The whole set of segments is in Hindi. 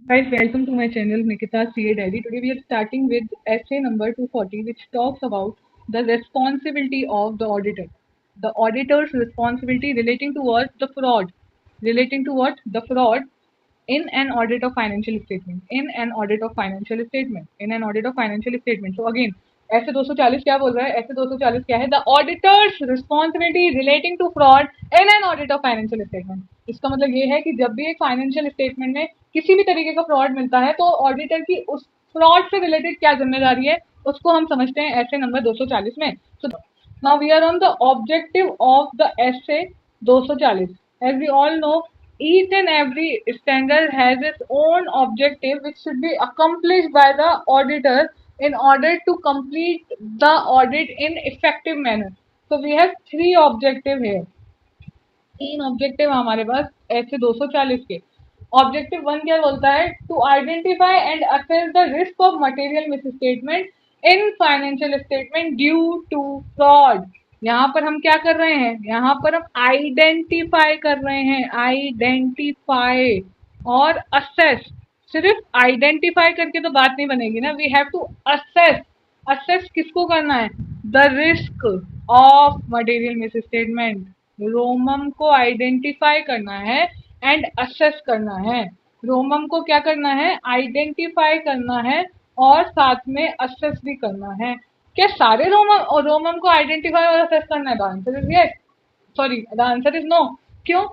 Guys, welcome to my channel Nikita CA Diary. Today we are starting with essay number 240, which talks about the responsibility of the auditor. The auditor's responsibility relating to what? The fraud. Relating to what? The fraud in an audit of financial statement. In an audit of financial statement. In an audit of financial statement. So again, ऐसे 240 क्या बोल रहा है? ऐसे 240 क्या है? The auditor's responsibility relating to fraud in an audit of financial statement. इसका मतलब ये है कि जब भी एक फाइनेंशियल स्टेटमेंट में किसी भी तरीके का फ्रॉड मिलता है तो ऑडिटर की उस फ्रॉड से रिलेटेड क्या जिम्मेदारी है उसको हम समझते हैं ऐसे नंबर 240 में. So now we are on the objective of the essay 240. As we all know, each and every standard has its own objective which should be accomplished by the auditor in order to complete the audit in effective manner. So we have three objective here. तीन ऑब्जेक्टिव हमारे पास ऐसे 240 के. ऑब्जेक्टिव वन क्या बोलता है? To identify and assess the risk of material misstatement in financial statement due to fraud. यहाँ पर हम क्या कर रहे हैं? यहाँ पर हम आइडेंटिफाई कर रहे हैं. आइडेंटिफाई और असेस. सिर्फ आइडेंटिफाई करके तो बात नहीं बनेगी ना. We have to assess. Assess किसको करना है? The risk of material misstatement. रोमम को आइडेंटिफाई करना है एंड असेस करना है. रोमम को क्या करना है? आइडेंटिफाई करना है और साथ में असेस भी करना है. क्या सारे रोमम रोमम को आइडेंटिफाई और असेस करना है? The answer is yes. Sorry, the answer is no. क्यों?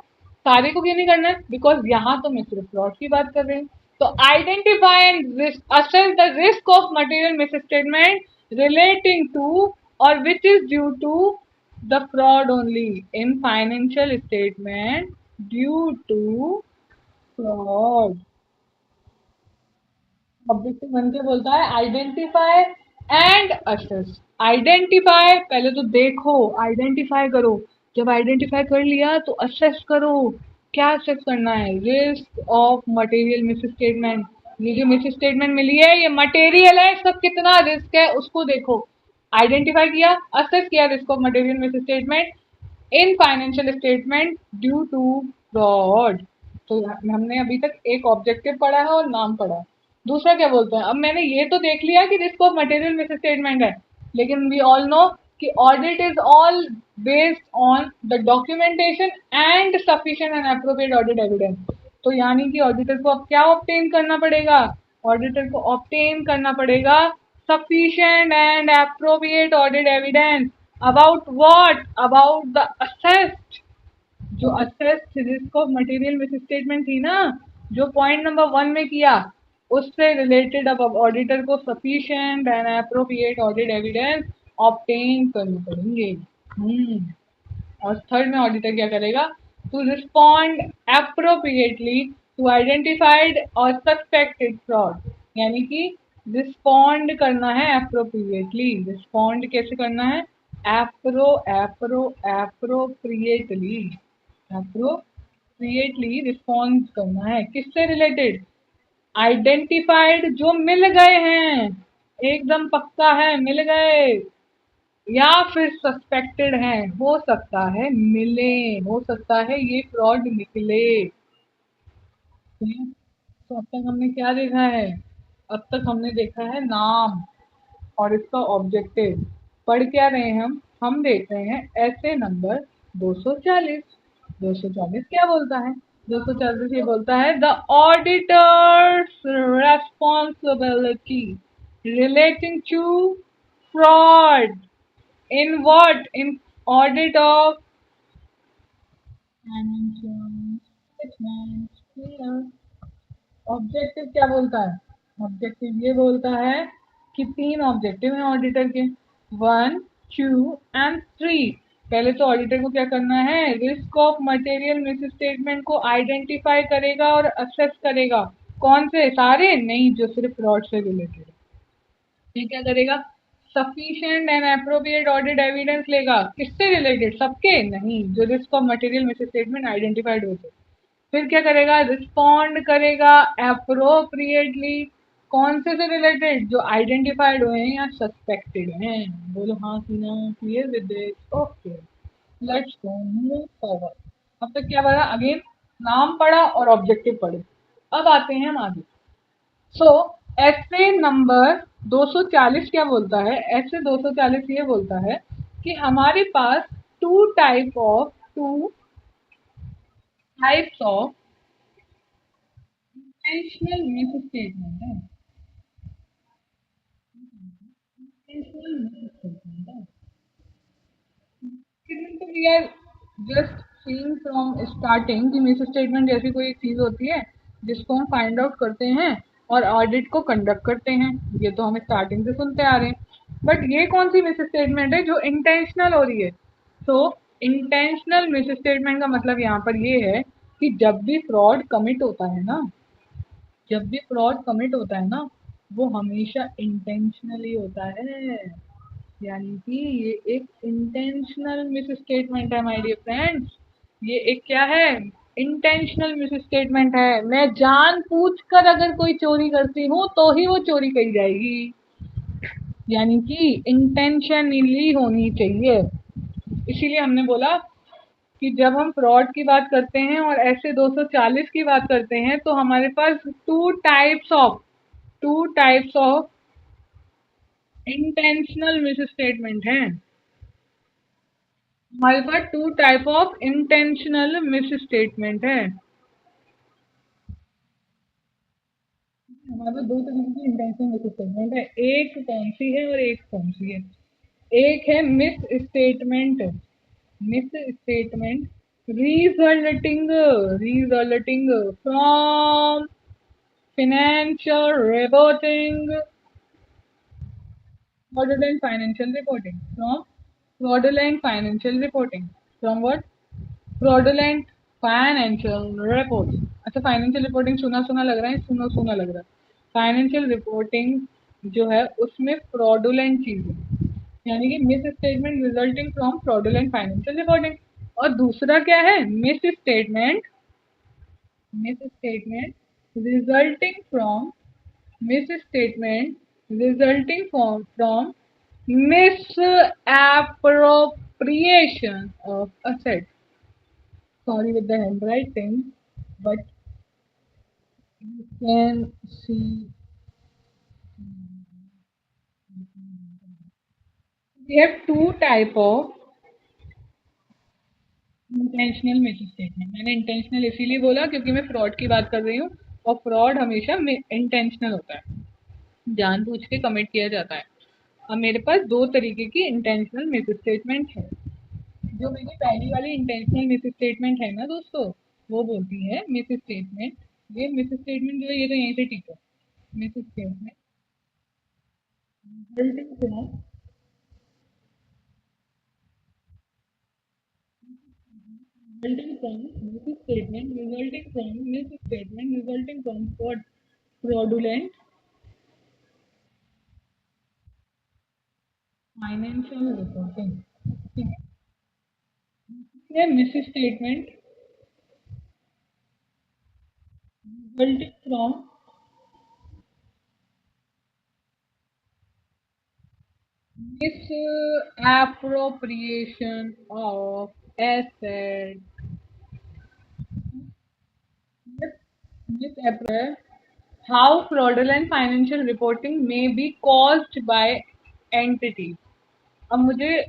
सारे को क्यों नहीं करना है? बिकॉज यहाँ तो मैं सिर्फ फ्रॉड की बात कर रही हूँ. तो identify and assess the risk of material misstatement relating to or which is due to the fraud only in financial statement due to fraud. Objective one क्या बोलता है? Identify and assess. आइडेंटिफाई पहले तो देखो, आइडेंटिफाई करो. जब आइडेंटिफाई कर लिया तो असेस करो. क्या असेस करना है? Risk of material misstatement. ये जो मिस स्टेटमेंट मिली है ये मटेरियल है, इसका कितना रिस्क है उसको देखो. आइडेंटिफाई किया, असेस किया risk of material misstatement in financial statement due to fraud. तो हमने अभी तक एक ऑब्जेक्टिव पढ़ा है और नाम पढ़ा है. दूसरा क्या बोलते हैं? अब मैंने ये तो देख लिया कि risk of material misstatement है, लेकिन वी ऑल नो कि audit is all based on the documentation and sufficient and appropriate audit evidence. तो यानी कि ऑडिटर को अब क्या ऑब्टेन करना पड़ेगा? ऑडिटर को ऑब्टेन करना पड़ेगा sufficient and appropriate audit evidence about what? About the assessed. जो assessed risk of material misstatement थी ना, जो पॉइंट नंबर वन में किया, उससे रिलेटेड अब ऑडिटर को sufficient and appropriate audit evidence obtain करने पड़ेंगे. और थर्ड में ऑडिटर क्या करेगा? To respond appropriately to identified और सस्पेक्टेड फ्रॉड. यानी कि रिस्पॉन्ड करना है एप्रोप्रिएटली. रिस्पॉन्ड कैसे करना है? एप्रोप्रिएटली. एप्रोप्रिएटली रिस्पॉन्ड करना है. किससे रिलेटेड? आइडेंटिफाइड जो मिल गए हैं, एकदम पक्का है मिल गए, या फिर सस्पेक्टेड है, हो सकता है मिले, हो सकता है ये फ्रॉड निकले. तो अब तक हमने क्या देखा है? अब तक हमने देखा है नाम और इसका ऑब्जेक्टिव. पढ़ क्या रहे हैं हम देख रहे हैं ऐसे नंबर 240. 240 क्या बोलता है? 240 ये बोलता है the auditor's responsibility relating to fraud in what? In audit of financial statements. Clear. Objective क्या बोलता है? ऑब्जेक्टिव ये बोलता है कि तीन ऑब्जेक्टिव हैं ऑडिटर के. 1, 2 एंड 3. पहले तो ऑडिटर को क्या करना है? Risk of material misstatement को आइडेंटिफाई करेगा और असेस करेगा. कौन से? सारे नहीं, जो सिर्फ फ्रॉड से रिलेटेड. ये क्या करेगा? Sufficient and appropriate audit evidence लेगा. किससे रिलेटेड? सबके नहीं, जो risk of material miss statement identified होते. फिर क्या करेगा? रिस्पॉन्ड करेगा एप्रोप्रिएटली. कौन से रिलेटेड? जो आइडेंटिफाइड हुए हैं या सस्पेक्टेड हैं. बोलो हाँ कि ना. Clear with this? Okay, let's go move forward. अब तक क्या पढ़ा? अगेन नाम पढ़ा और ऑब्जेक्टिव पढ़े. अब आते हैं हम आगे. सो ऐसे नंबर 240 क्या बोलता है, ऐसे 240 ये बोलता है कि हमारे पास two types of intentional misstatement है। इंटेंशनल मिस स्टेटमेंट है। तो we are just seeing from starting कि मिस स्टेटमेंट जैसी कोई एक चीज होती है जिसको हम फाइंड आउट करते हैं और ऑडिट को कंडक्ट करते हैं। ये तो हम स्टार्टिंग से सुनते आ रहे हैं, बट ये कौन सी मिस स्टेटमेंट है जो इंटेंशनल हो रही है? तो इंटेंशनल मिस स्टेटमेंट का मतलब यहाँ पर ये है कि जब भी फ्रॉड कमिट होता है ना, जब भी फ्रॉड कमिट होता है ना, वो हमेशा इंटेंशनली होता है। यानी कि ये एक इंटेंशनल मिस स्टेटमेंट है माय डियर फ्रेंड्स। ये एक क्या है? इंटेंशनल मिस स्टेटमेंट है। मैं जानबूझ कर अगर कोई चोरी करती हूँ तो ही वो चोरी कही जाएगी। यानी कि इंटेंशनली होनी चाहिए। इसीलिए हमने बोला कि जब हम फ्रॉड की बात करते हैं और ऐसे 240 की बात करते हैं तो हमारे पास two types of intentional misstatement हैं। हमारे पास two type of intentional misstatement है। हमारे पास दो तरीके की इंटेंशनल मिस स्टेटमेंट है, एक कौन सी है और एक कौन सी है? एक है misstatement resulting resulting from financial reporting, fraudulent financial reporting, fraudulent financial reporting, from what? Fraudulent financial report. अच्छा, फाइनेंशियल रिपोर्टिंग सुना सुना लग रहा है, सुना सुना लग रहा है। फाइनेंशियल रिपोर्टिंग जो है उसमें फ्रॉडुलेंट चीज है, यानी कि misstatement resulting from fraudulent financial reporting. और दूसरा क्या है? Misstatement resulting from misstatement resulting from misappropriation of assets. Sorry with the handwriting, but you can see we have two type of intentional miss statement. मैंने इंटेंशनल इसीलिए बोला क्योंकि मैं फ्रॉड की बात कर रही हूँ, और फ्रॉड हमेशा इंटेंशनल होता है, जानबूझ के कमिट किया जाता है। अब मेरे पास दो तरीके की इंटेंशनल मिस स्टेटमेंट है। जो मेरी पहली वाली इंटेंशनल मिस स्टेटमेंट है ना दोस्तों, वो बोलती है मिस स्टेटमेंट, ये मिस स्टेटमेंट जो है ये तो यहीं से ठीक है। Misstatement resulting from misstatement resulting from fraudulent financial reporting. ये misstatement resulting from misappropriation of asset। Misappropriation, how fraudulent financial reporting may be caused by entity। अब मुझे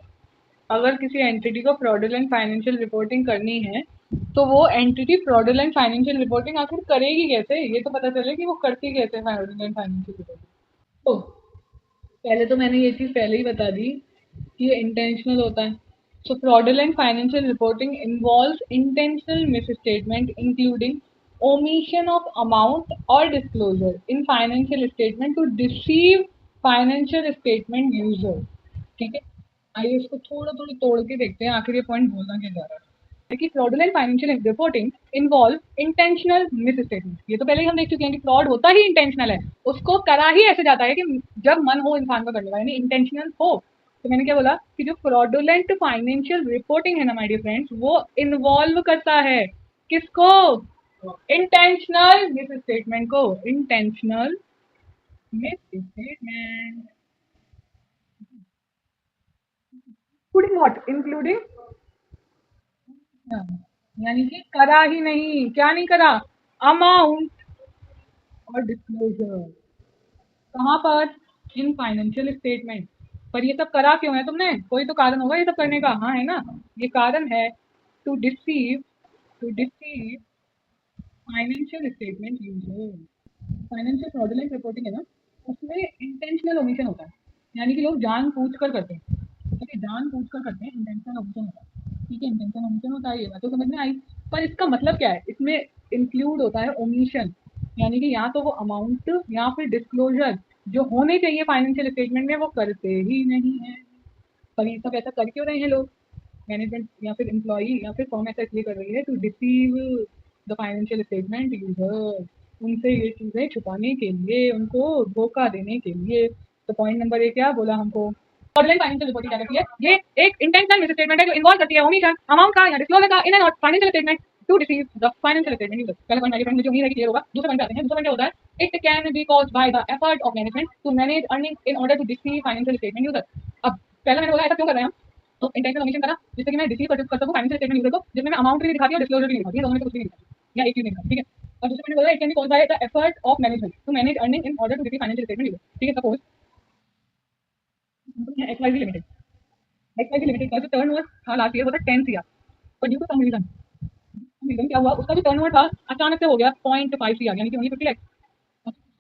अगर किसी एंटिटी को फ्रॉडुलेंट फाइनेंशियल रिपोर्टिंग करनी है तो वो एंटिटी फ्रॉडुलेंट फाइनेंशियल रिपोर्टिंग आखिर करेगी कैसे, ये तो पता चले कि वो करती कैसे फ्रॉडुलेंट फाइनेंशियल रिपोर्टिंग। तो पहले तो मैंने ये चीज पहले ही बता दी कि ये इंटेंशनल होता है। So fraudulent financial reporting involves intentional misstatement including omission of amount or disclosure in financial statement to deceive financial statement user। ठीक है, आइए इसको थोड़ा थोड़ा तोड़ के देखते हैं आखिर ये पॉइंट बोलना क्या जा रहा है। कि fraudulent financial reporting involve intentional misstatement, ये तो पहले ही हम देख चुके हैं कि फ्रॉड होता ही इंटेंशनल है। उसको करा ही ऐसे जाता है कि जब मन हो इंसान का करने का, यानी इंटेंशनल हो। तो मैंने क्या बोला कि जो फ्रॉडुलेंट फाइनेंशियल रिपोर्टिंग है ना माय डियर फ्रेंड्स, वो इन्वॉल्व करता है किसको? इंटेंशनल मिस स्टेटमेंट को। Intentional miss statement including what? Including, यानी कि करा ही नहीं, क्या नहीं करा? अमाउंट और डिस्क्लोजर। कहाँ पर? इन फाइनेंशियल स्टेटमेंट। पर ये सब करा क्यों है तुमने? कोई तो कारण होगा ये सब करने का, हाँ है ना? ये कारण है to deceive, to deceive financial statement user. Financial fraudulent reporting है ना, उसमें इंटेंशनल ओमिशन होता है, यानी कि लोग जानबूझ कर करते हैं। ठीक है, जानबूझ कर करते हैं, इंटेंशनल ओमिशन होता है। ठीक है, इंटेंशनल ओमिशन होता है, ये बात तो समझ में आई। पर इसका मतलब क्या है? इसमें इंक्लूड होता है ओमिशन, यानी कि या तो वो अमाउंट या फिर डिस्क्लोजर जो होने चाहिए फाइनेंशियल स्टेटमेंट में वो करते ही नहीं है। पर ये सब ऐसा कर क्यों रहे हैं लोग? मैनेजमेंट या फिर एम्प्लॉई या फिर फर्म ऐसा इसलिए कर रही है to deceive the financial statement user, उनसे ये चीजें छुपाने के लिए, उनको धोखा देने के लिए। तो पॉइंट नंबर एक क्या बोला हमको? फ्रॉडलेंट फाइनेंशियल रिपोर्टिंग क्या करती है? ये एक इंटेंशनल मिस स्टेटमेंट है जो इन्वॉल्व करती है ओमिशन अमाउंट का या डिस्क्लोजर का in and financial statement to receive the financial statement user. पहला पॉइंट मेरी मुझे उम्मीद है कि क्लियर होगा। दूसरा पॉइंट आते हैं। दूसरा पॉइंट क्या होता है? It can be caused by the effort of management to manage earning in order to deceive financial statement user. अब पहला मैंने बोला ऐसा क्यों कर रहे हैं हम? तो इंटेंशनल ओमिशन करा जिससे कि मैं रिसीव कर सकूं फाइनेंशियल स्टेटमेंट यूजर को, जिसमें मैं अमाउंट भी दिखाती हूँ, डिस्क्लोजर भी दिखाती है, दोनों में से कुछ भी नहीं दिखाती या एक भी नहीं दिखाती। ठीक है, और दूसरा मैंने बोला it can be caused by the effort of management to manage earning in order to receive financial statement user. ठीक है, suppose XYZ limited, XYZ limited का जो टर्नओवर था लास्ट ईयर वो था 10 सीआर, पर due to some reason, reason क्या हुआ, उसका जो टर्नओवर था अचानक से हो गया 0.5 सीआर, यानी कि ओनली 50 लाख।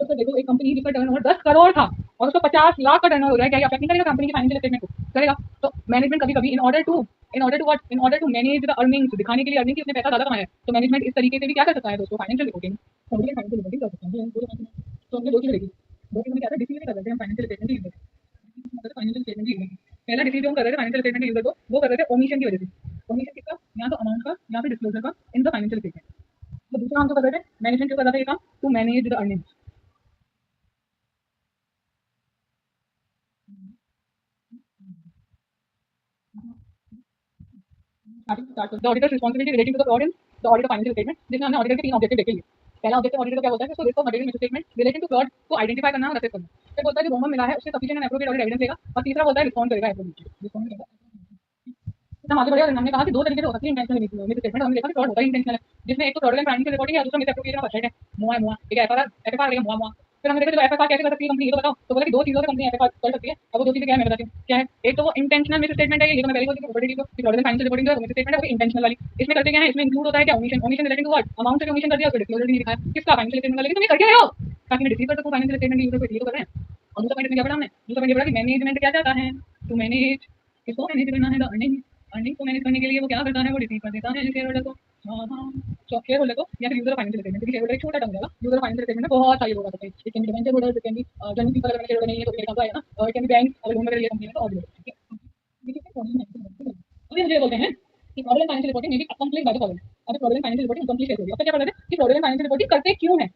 तो देखो एक कंपनी जिसका टर्नओवर 10 करोड़ था और उसको 50 लाख का टर्नओवर हो रहा है, क्या अफेक्ट नहीं करेगा कंपनी की फाइनेंशियल स्टेटमेंट को? करेगा। तो मैनेजमेंट कभी कभी in order to manage the earnings, दिखाने के लिए अर्निंग की उसने पैसा ज्यादा कमाया है, तो मैनेजमेंट इस तरीके से भी क्या कर सकता है दोस्तों? फाइनेंशियल रिपोर्टिंग, फाइनेंशियल रिपोर्टिंग कर सकते हैं। तो हमने दो चीजें देखी, दो चीजें क्या था, डिसीजन कर रहे थे हम financial statement user, financial statement user. पहला डिसीजन कर रहे थे फाइनेंशियल स्टेटमेंट यूजर को, वो कर रहे थे ओमिशन की वजह से। ओमिशन किसका? या तो अमाउंट का या फिर डिस्क्लोजर का इन द फाइनेंशियल स्टेटमेंट। तो दूसरा हम जो कर रहे थे, मैनेजमेंट क्यों कर रहा था ये काम? To manage the earnings. The auditor's responsibility relating to the fraud in the audit of financial statement, जिसमें हमने ऑडिटर के तीन ऑब्जेक्टिव देखे लिए। पहला ऑब्जेक्टिव ऑडिटर का क्या होता है? उसको risk of material misstatement relating to fraud को आइडेंटिफाई करना और असेस करना। फिर बोलता है जो होमवर्क मिला है उससे sufficient and appropriate audit evidence लेगा, और तीसरा बोलता है रिस्पॉन्ड करेगा एप्रोप्रिएटली, रिस्पॉन्ड करेगा। हम आगे बढ़े और हमने कहा कि दो तरीके से हो सकती है इंटेंशनल मिस स्टेटमेंट। हमने देखा कि फ्रॉड होता है इंटेंशनल है, जिसमें एक तो फ्रॉडुलेंट फाइनेंशियल रिपोर्टिंग है, दूसरा मिस एप्रोप्रिएशन ऑफ एसेट है, मुआ मुआ। ठीक है, एफआर है, मुआ मुआ। फिर हमने देखा जो एफआर कैसे कर सकती है कंपनी, ये तो बताओ। तो बोला कि दो चीजों से कंपनी एफआर कर सकती है। अब वो दो चीजें क्या है मैं बताती हूँ क्या है। एक तो वो इंटेंशनल मिस स्टेटमेंट है, ये तो मैं पहले बोल चुकी हूँ ऑलरेडी, को फ्रॉडुलेंट फाइनेंशियल रिपोर्टिंग जो मिस स्टेटमेंट है वो इंटेंशनल वाली। इसमें करते क्या है, इसमें इंक्लूड होता है क्या? Omission. Omission relating to what? Amount से ओमिशन कर दिया, उसको डिस्क्लोजर भी नहीं दिखाया, किसका? फाइनेंशियल स्टेटमेंट का। लेकिन तुम ये कर क्या रहे हो? ताकि मैं रिसीव कर सकूं फाइनेंशियल स्टेटमेंट यूजर को, ये तो कर रहे हैं। और दूसरा पॉइंट इसमें क्या पढ़ा हमने? दूसरा पॉइंट ये पढ़ा कि मैनेजमेंट क्या चाहता है? टू मैनेज, किसको मैनेज करना है? The earning. अर्निंग को मैनेज करने के लिए वो क्या करता है? वो रिसीव कर देता है शेयर होल्डर को। हाँ हाँ, शेयर होल्डर को या फिर यूजर फाइनेंशियल स्टेटमेंट, क्योंकि शेयर होल्डर एक छोटा टर्म होगा। यूजर फाइनेंशियल स्टेटमेंट में बहुत सारे लोग आ सकते हैं। It can B debenture holder, it can B general people, अगर शेयर होल्डर नहीं है तो मेरे काम आएगा ना, और इट कैन बी बैंक, अगर लोन वगैरह लिया कंपनी ने तो और भी। ठीक है, देखिए अभी हम ये बोलते हैं कि फ्रॉडुलेंट फाइनेंशियल रिपोर्टिंग में भी अकम्प्लिश बाय द फॉलोइंग। अब फ्रॉडुलेंट फाइनेंशियल रिपोर्टिंग अकम्प्लिश कैसे होगी? अब क्या पढ़ा था कि फ्रॉडुलेंट फाइनेंशियल रिपोर्टिंग करते क्यों है?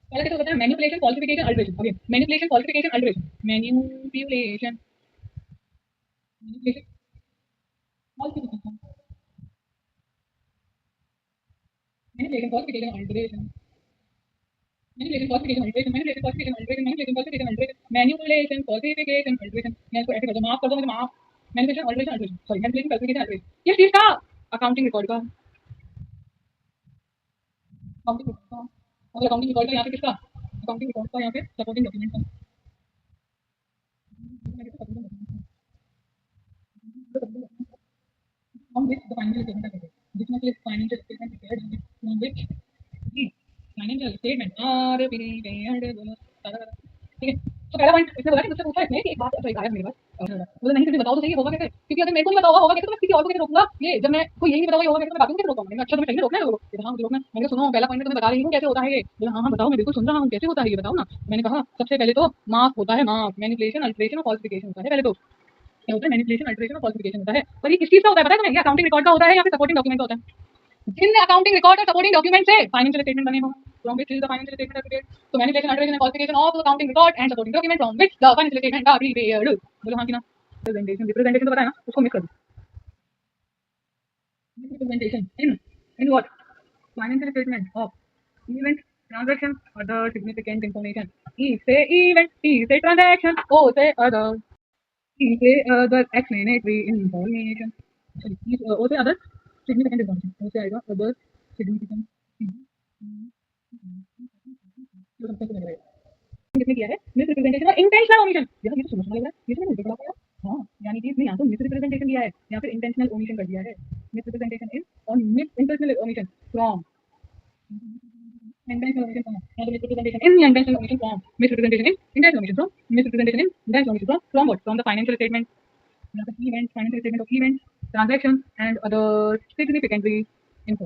पहले कैसे होता है? Manipulation, falsification, alteration. Okay, manipulation, falsification, alteration. Manipulation, manipulation, falsification, manipulation, falsification, alteration. Manipulation, falsification, alteration, manipulation, falsification, alteration, manipulation, falsification, alteration, manipulation, falsification, alteration. मैं इसको ऐसे कर दो, माफ कर दो मुझे, माफ। Manipulation, alteration, alteration, sorry, manipulation, falsification, alteration. किस चीज का? अकाउंटिंग रिकॉर्ड का। अकाउंटिंग रिकॉर्ड का। अगर अकाउंटिंग रिकॉर्ड का यहाँ पे किसका? अकाउंटिंग रिकॉर्ड का, यहाँ पे सपोर्टिंग डॉक्यूमेंट का। On which the financial statement are prepared. जिसमें से financial statement prepared होंगे, on which the financial statement are prepared, बोलो सारा सारा। ठीक है, तो पहला पॉइंट इसने बोला कि मुझसे पूछा इसने कि एक बात तो एक आया मेरे पास, बोला नहीं तुझे बताओ तो सही होगा कैसे, क्योंकि अगर मेरे को नहीं बताओ होगा कैसे तो मैं किसी और को कैसे रोकूंगा? ये जब मैं कोई यही नहीं बताऊंगा होगा कैसे, मैं बाकी को कैसे रोकूंगा? मैंने अच्छा तुम्हें सही में रोकना है लोगों को? हाँ मुझे रोकना है। मैंने कहा सुनो पहला पॉइंट मैं तुम्हें बता रही हूँ कैसे होता है ये। बोला हाँ हाँ बताओ, मैं बिल्कुल सुन रहा हूँ, कैसे होता है ये बताओ ना। मैंने कहा सबसे पहले तो मार्क होता है, मार्क, मैनिपुलेशन, अल्टरेशन और फॉल्सिफिकेशन होता है पहले तो। क्या होता है? मैनिपुलेशन, अल्टरेशन और फॉल्सिफिकेशन होता है। पर ये किस चीज का होता है पता है तुम्हें? ये अकाउंटिंग रिकॉर्ड का होता है या फिर सपोर्टिंग डॉक्यूमेंट का होता है? जिन अकाउंटिंग रिकॉर्ड और सपोर्टिंग डॉक्यूमेंट से फाइनेंशियल स्टेटमेंट बने हो, from which is the financial statement prepared. तो manipulation, alteration and falsification of accounting record and supporting document from which the financial statement are prepared. बोलो हाँ कि ना? रिप्रेजेंटेशन, रिप्रेजेंटेशन तो पता है ना, उसको मिस कर दो। Representation in what? Financial statement of event, transaction, other significant information. E say event, T say transaction, O say other, E say other explanatory information. Sorry, O say other significant information. O say आएगा other significant, जो समझ में रहेगा। किया है मिस रिप्रेजेंटेशन और इंटेंशनल ओमिशन। यार ये तो समझना लग रहा है, ये तो मैंने देखा था। हाँ, यानी कि इसने यहाँ तो मिस रिप्रेजेंटेशन किया है या फिर इंटेंशनल ओमिशन कर दिया है। मिस रिप्रेजेंटेशन इन और miss intentional omission from intentional omission from misrepresentation in the intentional omission from misrepresentation in intentional omission from misrepresentation in intentional omission from what, from the financial statement, events, financial statement of events, transactions and other significantly info।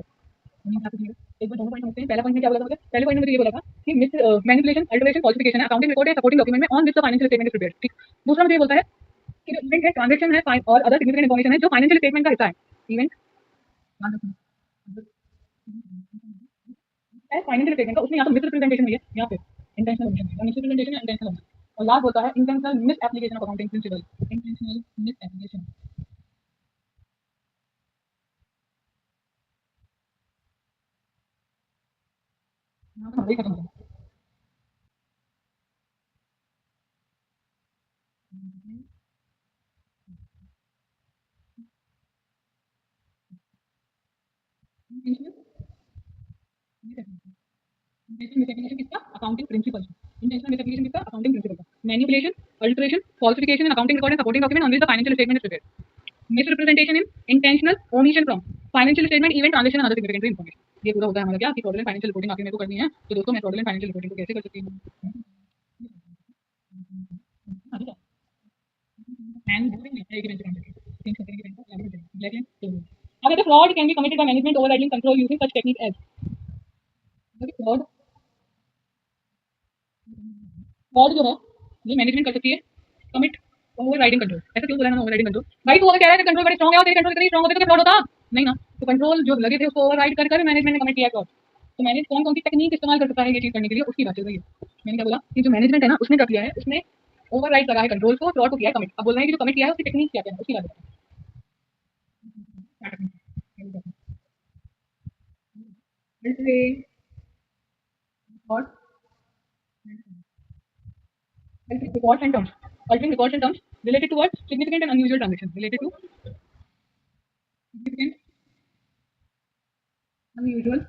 एक बार दोनों पॉइंट समझते हैं। पहला पॉइंट में क्या बोला था मुझे? पहले पॉइंट में मुझे ये बोला था कि मिस मैनिपुलेशन, अल्टरेशन, फॉल्सिफिकेशन है अकाउंटिंग रिकॉर्ड या सपोर्टिंग डॉक्यूमेंट में on which the financial statement is prepared. ठीक। दूसरा मुझे ये बोलता है कि जो इवेंट है, ट्रांजैक्शन है और अदर सिग्निफिकेंट इन्फॉर्मेशन है जो फाइनेंशियल स्टेटमेंट का हिस्सा है। इवेंट फाइनेंशियल स्टेटमेंट का, उसने यहाँ तो मिस रिप्रेजेंटेशन हुई है, यहाँ पे इंटेंशनल ओमिशन है, मिस रिप्रेजेंटेशन या इंटेंशनल ओमिशन। और लास्ट होता है intentional miss application of accounting principle, intentional miss application. यहाँ पे हमारी खत्म हो गया। इंटेंशनल मिस एप्लीकेशन किसका? Accounting principle. Intentional miss application किसका? अकाउंटिंग प्रिंसिपल का। Manipulation, alteration, falsification in accounting record and supporting document on which the financial statement is prepared. Misrepresentation in intentional omission from financial statement, event, transaction and other significant information. ये पूरा होता है हमारा क्या कि फ्रॉडुलेंट फाइनेंशियल रिपोर्टिंग आखिर मेरे को करनी है। तो दोस्तों मैं फ्रॉडुलेंट फाइनेंशियल रिपोर्टिंग को कैसे कर सकती हूँ? And doing it, take it into consideration. Things are taken into consideration. Black and blue. अब देखो fraud can be committed by management overriding control using such technique as fraud। fraud जो है ये मैनेजमेंट कर सकती है कमिट ओवरराइडिंग कंट्रोल। ऐसा क्यों बोला ना ओवरराइडिंग कंट्रोल? भाई तू अगर कह रहा है कि कंट्रोल बड़ी स्ट्रांग है और तेरी कंट्रोल इतनी स्ट्रांग होती तो क्या फ्रॉड होता? नहीं ना। तो कंट्रोल जो लगे थे उसको ओवरराइड कर कर मैनेजमेंट ने कमिट किया फ्रॉड। तो मैनेज कौन कौन सी टेक्निक इस्तेमाल कर सकता है ये चीज करने के लिए, उसकी बात चल रही है। मैंने क्या बोला कि जो मैनेजमेंट है ना उसने क्या किया है, उसने ओवरराइड करा है कंट्रोल को, फ्रॉड को किया है कमिट। अब बोल रहे हैं कि जो कमिट किया है उसकी टेक्निक क्या क्या है, उसकी बात बताओ। What? Records and terms. Altering records and terms related to what? Significant and unusual transactions. Related to significant, unusual.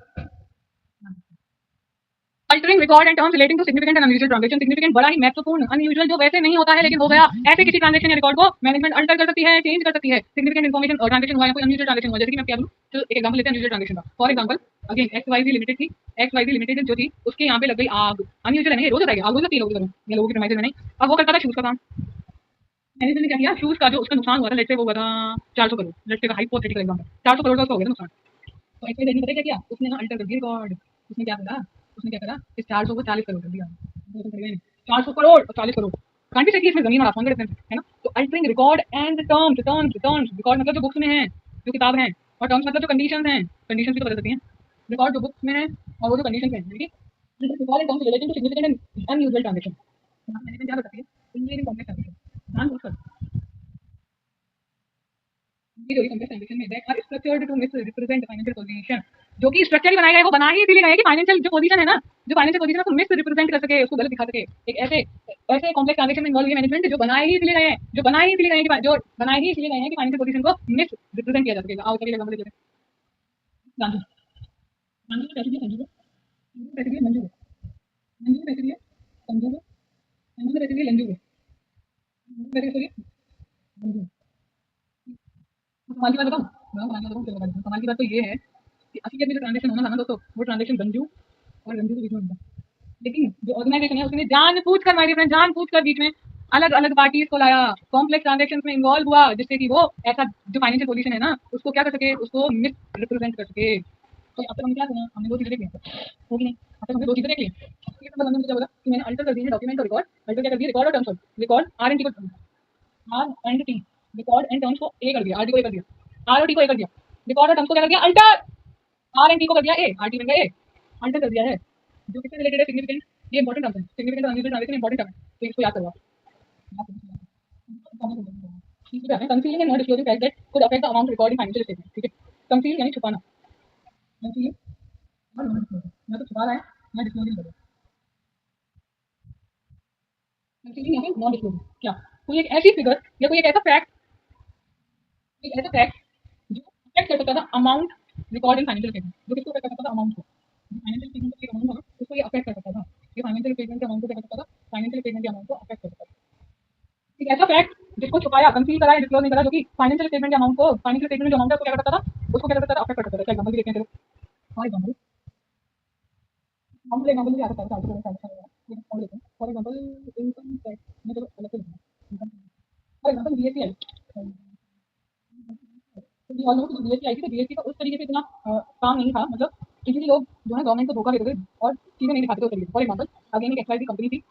Altering record and terms relating to significant and unusual transaction। significant बड़ा ही महत्वपूर्ण, unusual जो वैसे नहीं होता है लेकिन हो गया, ऐसे किसी ट्रांजेक्शन या रिकॉर्ड को मैनेजमेंट अल्टर कर सकती है, चेंज कर सकती है। significant इन्फॉर्मेशन और ट्रांजेक्शन हुआ या कोई unusual ट्रांजेक्शन हुआ, जैसे कि मैं क्या बोलूं, तो एक एग्जांपल लेते हैं unusual ट्रांजेक्शन का। For example again XYZ limited थी, XYZ लिमिटेड जो थी उसके यहाँ पे लग गई आग। unusual है नहीं, रोज होता है, आग हो सकती है लोगों के घरों या लोगों की प्रेमाइसेस में नहीं। अब वो करता था शूज का काम। मैनेजमेंट ने क्या किया, शूज का जो उसका नुकसान हुआ था, लेट्स से वो हुआ था 400 करोड़, लेट्स से का हाइपोथेटिकल एग्जांपल, 400 करोड़ का उसका हो गया था नुकसान। तो एक्चुअली ने पता क्या किया, उसने ना अल्टर कर दिया रिकॉर्ड। उसने क्या करा, उसने क्या करा, इस 400 को 40 करोड़ कर दिया। 400 करोड़ और 40 करोड़ कांटी से इसमें जमीन और आसमान का डिफरेंस है ना। तो altering record and terms, terms, terms, record मतलब जो बुक्स में है, जो किताब है, और टर्म्स मतलब जो कंडीशंस हैं, कंडीशंस भी तो बदल सकती हैं। रिकॉर्ड जो बुक्स में है और वो जो कंडीशंस हैं, ठीक है। Record and terms related to significant and unusual transaction. Management क्या कर सकती है, इंजीनियरिंग कॉम्प्लेक्स ट्रांजैक्शन ध्यान पूछ ये जो कॉम्प्लेक्स ट्रांजैक्शन में that are structured to misrepresent financial position. जो कि स्ट्रक्चरली बनाए गए, वो बना ही इसीलिए गए कि फाइनेंशियल जो पोजीशन है ना, जो फाइनेंशियल पोजीशन है उसको मिस रिप्रेजेंट कर सके, उसको गलत दिखा सके। एक ऐसे ऐसे कॉम्प्लेक्स ट्रांजैक्शन में इन्वॉल्व हुई मैनेजमेंट जो बनाए ही इसलिए गए हैं, जो बनाए ही इसलिए गए हैं कि जो बनाए ही इसलिए गए हैं कि फाइनेंशियल पोजीशन को मिस रिप्रेजेंट किया जा सकेगा। आओ चलिए एग्जांपल देते हैं। गांधी, गांधी को कैसे दिया, संजू को कैसे दिया, मंजू को, मंजू को कैसे दिया, संजू को, संजू को कैसे दिया, लंजू को, कैसे दिया, मंजू। कमाल की बात बताऊं, मैं कमाल की बात बताऊं, चलो बता देता हूं। कमाल की बात तो ये है कि असलियत में जो ट्रांजेक्शन होना था ना दोस्तों, वो ट्रांजेक्शन गंजू और रंजू के बीच में होता। लेकिन जो ऑर्गेनाइजेशन है उसने जानबूझकर, माय फ्रेंड, जानबूझकर बीच में अलग अलग पार्टीज को लाया, कॉम्प्लेक्स ट्रांजेक्शन में इन्वॉल्व हुआ, जिससे कि वो ऐसा जो फाइनेंशियल पोजीशन है ना उसको क्या कर सके, उसको मिस रिप्रेजेंट कर सके। तो अब तक हमने क्या सुना, हमने दो चीजें देख ली होगी नहीं, अब तक हमने दो चीजें देख ली। ठीक है, मतलब क्या बोला कि मैंने अल्टर कर दिया डॉक्यूमेंट और रिकॉर्ड, अल्टर क्या कर दिया, रिकॉर्ड और terms, record R and T को, R and T, record and terms को ए कर दिया, आर टी को ए कर दिया, आर और टी को ए कर दिया, रिकॉर्ड और टर्म्स को क्या कर दिया, अल्टर, आर एंड टी को कर दिया ए, आर टी बन गया ए, अल्टर कर दिया है। जो किससे रिलेटेड है, सिग्निफिकेंट, ये इंपॉर्टेंट टर्म है, सिग्निफिकेंट और अनयूजुअल ट्रांजैक्शन इंपॉर्टेंट टर्म है, तो इसको याद करवा। तीसरा है concealing and not disclosing fact that could affect the amount record in financial statement. ठीक है, कंसील यानी छुपाना, कंसील और नॉट डिस्क्लोजिंग, ना तो छुपा रहा है ना डिस्क्लोजिंग कर रहा है। कंसीलिंग या फिर नॉट डिस्क्लोजिंग क्या, कोई एक ऐसी फिगर या कोई एक ऐसा फैक्ट, एक ऐसा फैक्ट जो अफेक्ट कर सकता था amount record in financial statement, जो किसको अफेक्ट कर सकता था, अमाउंट को। फाइनेंशियल स्टेटमेंट का अमाउंट था उसको ये अफेक्ट कर सकता था, ये फाइनेंशियल स्टेटमेंट के अमाउंट को क्या कर सकता था, फाइनेंशियल स्टेटमेंट के अमाउंट को अफेक्ट करता है। एक ऐसा फैक्ट जिसको छुपाया, कंसील करा, डिस्क्लोज नहीं करा, जो कि फाइनेंशियल स्टेटमेंट के अमाउंट को, फाइनेंशियल स्टेटमेंट जो अमाउंट है उसको क्या करता था, उसको क्या करता था, अफेक्ट करता था। क्या एग्जांपल देखते हैं, फॉर एग्जांपल हम एग्जांपल भी आ सकता है, फॉर एग्जांपल इनकम टैक्स में, चलो अलग से लिखना, फॉर एग्जांपल जीएसटी आई, तो ऑल नो कि जीएसटी आई थी, तो जीएसटी का उस तरीके से इतना काम नहीं था, मतलब इजीली लोग जो है गवर्नमेंट को धोखा देते थे और चीजें नहीं दिखाते थे उस तरीके से। फॉर एग्जांपल अगेन एक एक्सवाइजी कंपनी थी,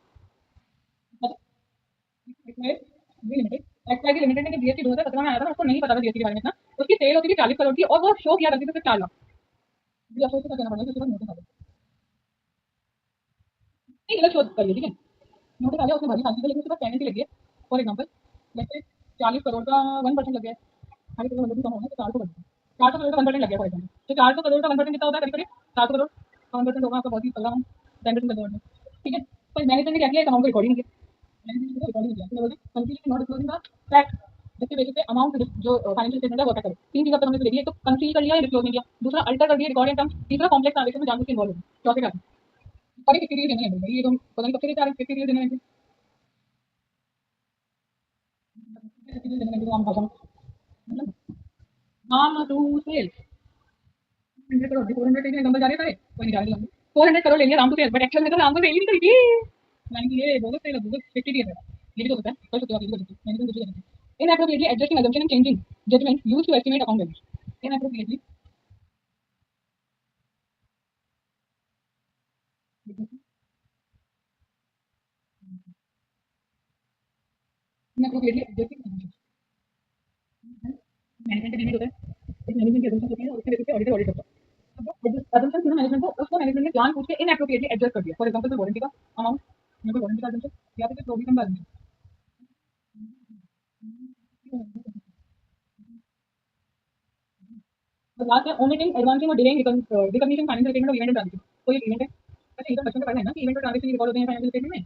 एक्सवाइजी लिमिटेड ने जीएसटी 2017 में आया था, उसको नहीं पता था जीएसटी के बारे में इतना, उसकी सेल होती थी 40 करोड़ की और वो शो किया करती थी सिर्फ 4 लाख। ये अफसोस से कहना पड़ेगा, उसके बाद नोटिस आ गया, नहीं गलत शो करिए, ठीक है, नोटिस आ गया, उसने भरी खाती थी, लेकिन उसके पास पेनल्टी लगी है। फॉर एग्जाम्पल जैसे 40 करोड़ का 1% लग गया है, 40 करोड़ मतलब कम हो गया, तो 400 करोड़ का 1% लग गया फॉर एग्जाम्पल, तो 400 करोड़ का 1% कितना होता है, करीब करीब 700 करोड़ का 1% होगा आपका, बहुत ही पता हम 10% का, ठीक है। पर मैनेजमेंट ने क्या किया, इस अमाउंट को रिकॉर्डिंग किया, मैनेजमेंट ने रिकॉर्डिंग किया, तो बोलते conceal not disclosing the fact, जिसके बेसिस पे अमाउंट जो फाइनेंशियल स्टेटमेंट है वो अटैक करे। तीन चीजें हमने देखी, एक तो कंसील कर लिया या डिस्क्लोज नहीं किया, दूसरा अल्टर कर दिया रिकॉर्डिंग टर्म, तीसरा कॉम्प्लेक्स ट्रांजेक्शन में जानबूझ के इन्वॉल्व हो, चौथे का और एक देना है, ये तो पता नहीं कब से लेते आ रहे हैं, देना है, आम भाषा में मतलब नाम टू सेल 100 करोड़, 400 एग्जाम्पल जा रहे थे, कोई नहीं जा रहे, 400 करोड़ ले लिया Ram to sell, but actual में तो राम टू सेल ही नहीं करी थी, यानी कि ये बोगस सेल, बोगस 50 है, ये भी तो होता है, कर सकते हो आप, ये भी कर सकते हो, मैंने कुछ नहीं inappropriately adjusting assumption and changing judgment used to estimate account values, inappropriately adjusting management का होता है, एक मैनेजमेंट की assumption होती है और उसके बेसिस पे ऑडिटर ऑडिट करता है, अब assumption थी ना मैनेजमेंट को, उसको मैनेजमेंट ने जानबूझ के इनएप्रोप्रिएटली एडजस्ट कर दिया। फॉर एग्जांपल वारंटी का अमाउंट, या फिर वारंटी का assumption, या फिर प्रोविजन का assumption, और लास्ट है ओमिटिंग एडवांसिंग और delaying recognition financial statement of event and transaction, कोई एक इवेंट है, अच्छा ये तो बचपन में पढ़ा है ना कि इवेंट और ट्रांजेक्शन रिकॉर्ड होते हैं फाइनेंशियल स्टेटमेंट में,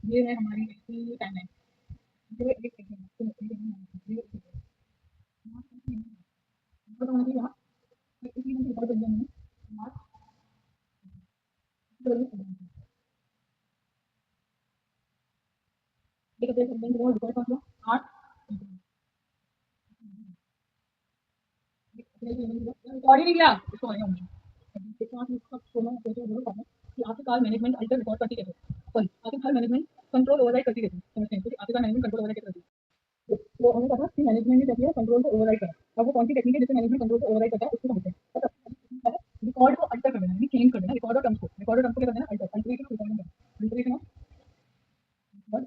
ये है हमारी टाइमलाइन, ये एक आठ रिकॉर्ड ही नहीं किया इसको, कि आखिरकार मैनेजमेंट अल्टर रिकॉर्ड करती कैसे, सॉरी आखिरकार मैनेजमेंट कंट्रोल ओवरराइड करती कैसे, समझते हैं, क्योंकि आखिरकार मैनेजमेंट कंट्रोल ओवरराइड करती है, तो हमें पता कि मैनेजमेंट ने क्या किया, कंट्रोल को ओवरराइड करा, अब वो कौन सी टेक्निक है जिससे मैनेजमेंट कंट्रोल को ओवरराइड करता है, उसको समझते हैं। रिकॉर्ड को अल्टर कर देना, यानी चेंज कर देना, रिकॉर्ड और टर्म्स को क्या कर देना, alter, alteration of record, alteration of record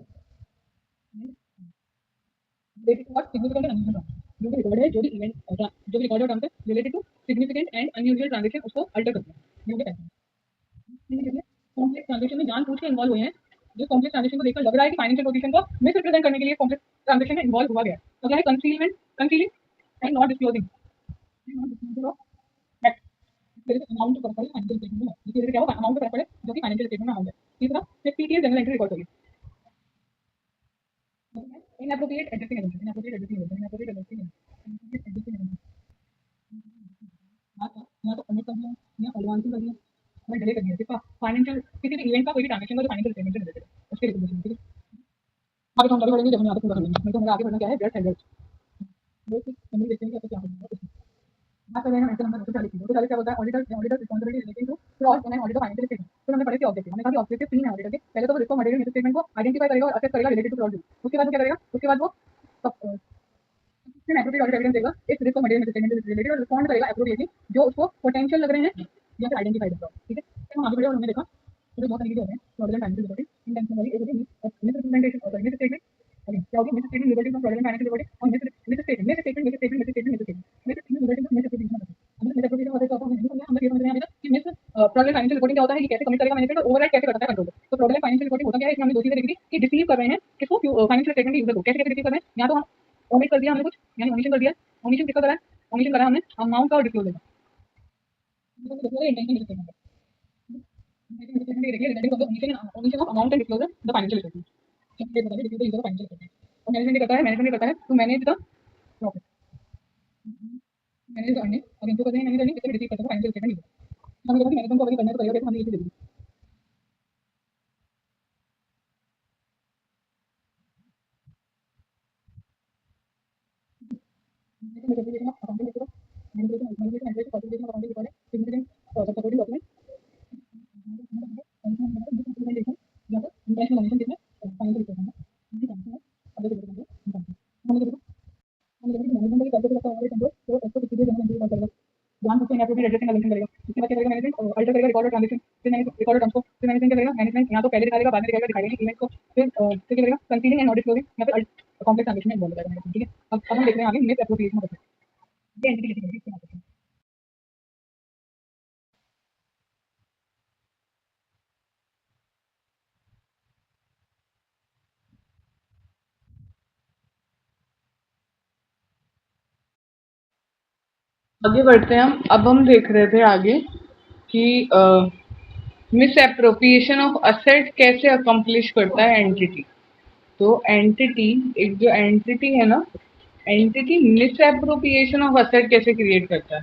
related to what significant and unusual transaction, जो भी रिकॉर्ड है, जो भी इवेंट, जो भी रिकॉर्ड टर्म्स है related to significant and unusual transaction, उसको अल्टर करते हैं, ये होता है। कॉम्प्लेक्स ट्रांजेक्शन में जान पूछ के इन्वॉल्व हुए हैं, जो कॉम्प्लेक्स ट्रांजेक्शन को देखकर लग रहा है कि फाइनेंशियल पोजीशन को मिसरिप्रेजेंट करने के लिए कॉम्प्लेक्स ट्रांजेक्शन में इन्वॉल्व हुआ गया, तो क्या है, concealment, concealing and not disclosing fact, amount को पता फाइनेंशियल स्टेटमेंट में, इसकी वजह से क्या होगा, अमाउंट को पता जो कि फाइनेंशियल स्टेटमेंट में अमाउंट है। तीसरा, 50 की जनरल एंट्री रिकॉर्ड करिए, inappropriate adjusting adjusting inappropriate adjusting inappropriate adjusting या तो omit कर दिया या एडवांसिंग कर दिया, मैं डिले कर दिया, सिर्फ फाइनेंशियल किसी भी इवेंट का, कोई भी ट्रांजेक्शन का जो फाइनेंशियल स्टेटमेंट से रिलेटेड है उसके रिकॉर्डिंग, ठीक है। आगे तो हम आगे बढ़ेंगे जब हम यहाँ पे पूरा कर लेंगे, नहीं तो हमें आगे बढ़ना क्या है, जस्ट एडजस्ट, वो कुछ समझ देखते हैं कि आपको क्या करना है। बात कर रहे हैं हम आइटम नंबर 240 की, 240 क्या होता है, auditor responsibility relating to fraud in an auditor financial statement, तो हमने पढ़े थे ऑब्जेक्टिव, हमने कहा कि ऑब्जेक्टिव 3 है ऑडिटर के, पहले तो वो रिस्क मटेरियल स्टेटमेंट को आइडेंटिफाई करेगा और असेस करेगा रिलेटेड टू फ्रॉड, उसके बाद वो क्या करेगा, उसके बाद वो फिर एप्रोप्रिएट ऑडिट एविडेंस देगा इस रिस्क मटेरियल स्टेटमेंट से रिलेटेड और रिस्पॉन्ड करेगा एप्रोप्रिएटली जो उसको पोटेंशियल लग रहे हैं या फिर आइडेंटिफाइड होगा, ठीक है। फिर हम आगे बढ़े और हमने देखा तो बहुत तरीके के होते हैं फ्रॉडुलेंट फाइनेंशियल रिपोर्टिंग, इंटेंशनली एक होती है मिसरिप्रेजेंटेशन और मिस स्टेटमेंट, क्या होगी, misstatement resulting from fraudulent financial reporting और misstatement misstatement misstatement misstatement misstatement misstatement resulting from misappropriation, हमने मिस एप्रोप्रिएशन होता है तो हमने समझा, हमने ये समझ रहे हैं अभी तक कि मिस फ्रॉडुलेंट फाइनेंशियल रिपोर्टिंग क्या होता है, ये कैसे कमिट करेगा मैनेजमेंट और ओवरराइड कैसे करता है कंट्रोल, तो फ्रॉडुलेंट फाइनेंशियल रिपोर्टिंग होता क्या है, इसमें हमने दो चीजें देखी थी कि डिसीव कर रहे हैं किसको, फाइनेंशियल स्टेटमेंट यूजर को, कैसे कैसे डिसीव कर रहे हैं, या तो हम ओमिट कर दिया हमने कुछ, यानी ओमिशन कर दिया, ओमिशन किसका करा है, ओमिशन करा हमने अमाउंट का और डिस्क्लोजर का, amount and disclosure the financial statement. सबसे बता दें डिस्क्लोजर द फाइनेंशियल स्टेटमेंट। और मैनेजमेंट करता है, मैनेजमेंट करता है to manage the profit, manage the earning, और इनको कहते हैं मैनेज अर्निंग, किससे रिसीव करता है फाइनेंशियल स्टेटमेंट। हमें लगा कि मैनेजमेंट को अभी करना है तो करेगा कैसे, हमने ये चीज़ दे दी। मैनेजमेंट ऑफ अकाउंटिंग लिखो, management and qualification of accounting record है, सिग्निफिकेंट सपोर्टिंग डॉक्यूमेंट, इंप्लीमेंटेशन या फिर इंटरनेशनल लाइसेंस कितना फाइनेंशियल स्टेटमेंट है, ये काम है। अगर देखो हमने देखो मैनेजमेंट का कैसे करता है कंट्रोल, तो इसको किसी भी जगह नहीं करेगा, ध्यान से यहाँ पे भी एडजस्टिंग एलिमेंट करेगा। इसके बाद क्या करेगा मैनेजमेंट, अल्टर करेगा रिकॉर्ड ट्रांजेक्शन, फिर मैनेज रिकॉर्ड ट्रांसफर, फिर मैनेजमेंट क्या करेगा, मैनेजमेंट यहाँ तो पहले दिखाएगा बाद में दिखाएगा, दिखाएगा नहीं इमेज को, फिर क्या करेगा कंसीलिंग एंड ऑडिट क्लोजिंग या फिर कॉम्प्लेक्स ट्रांजेक्शन में इन्वॉल्व करेगा मैनेजमेंट। ठीक है, अब हम देख रहे हैं आगे मिस एप्रोप्रिएशन ऑफ एसेट, ये एंटिटी कैसे करेगी इसके बारे में। आगे बढ़ते हैं हम। अब हम देख रहे थे आगे कि मिस एप्रोप्रिएशन ऑफ असेट कैसे अकम्प्लिश करता है एंटिटी। तो एंटिटी, एक जो एंटिटी है ना, entity miss appropriation of asset कैसे क्रिएट करता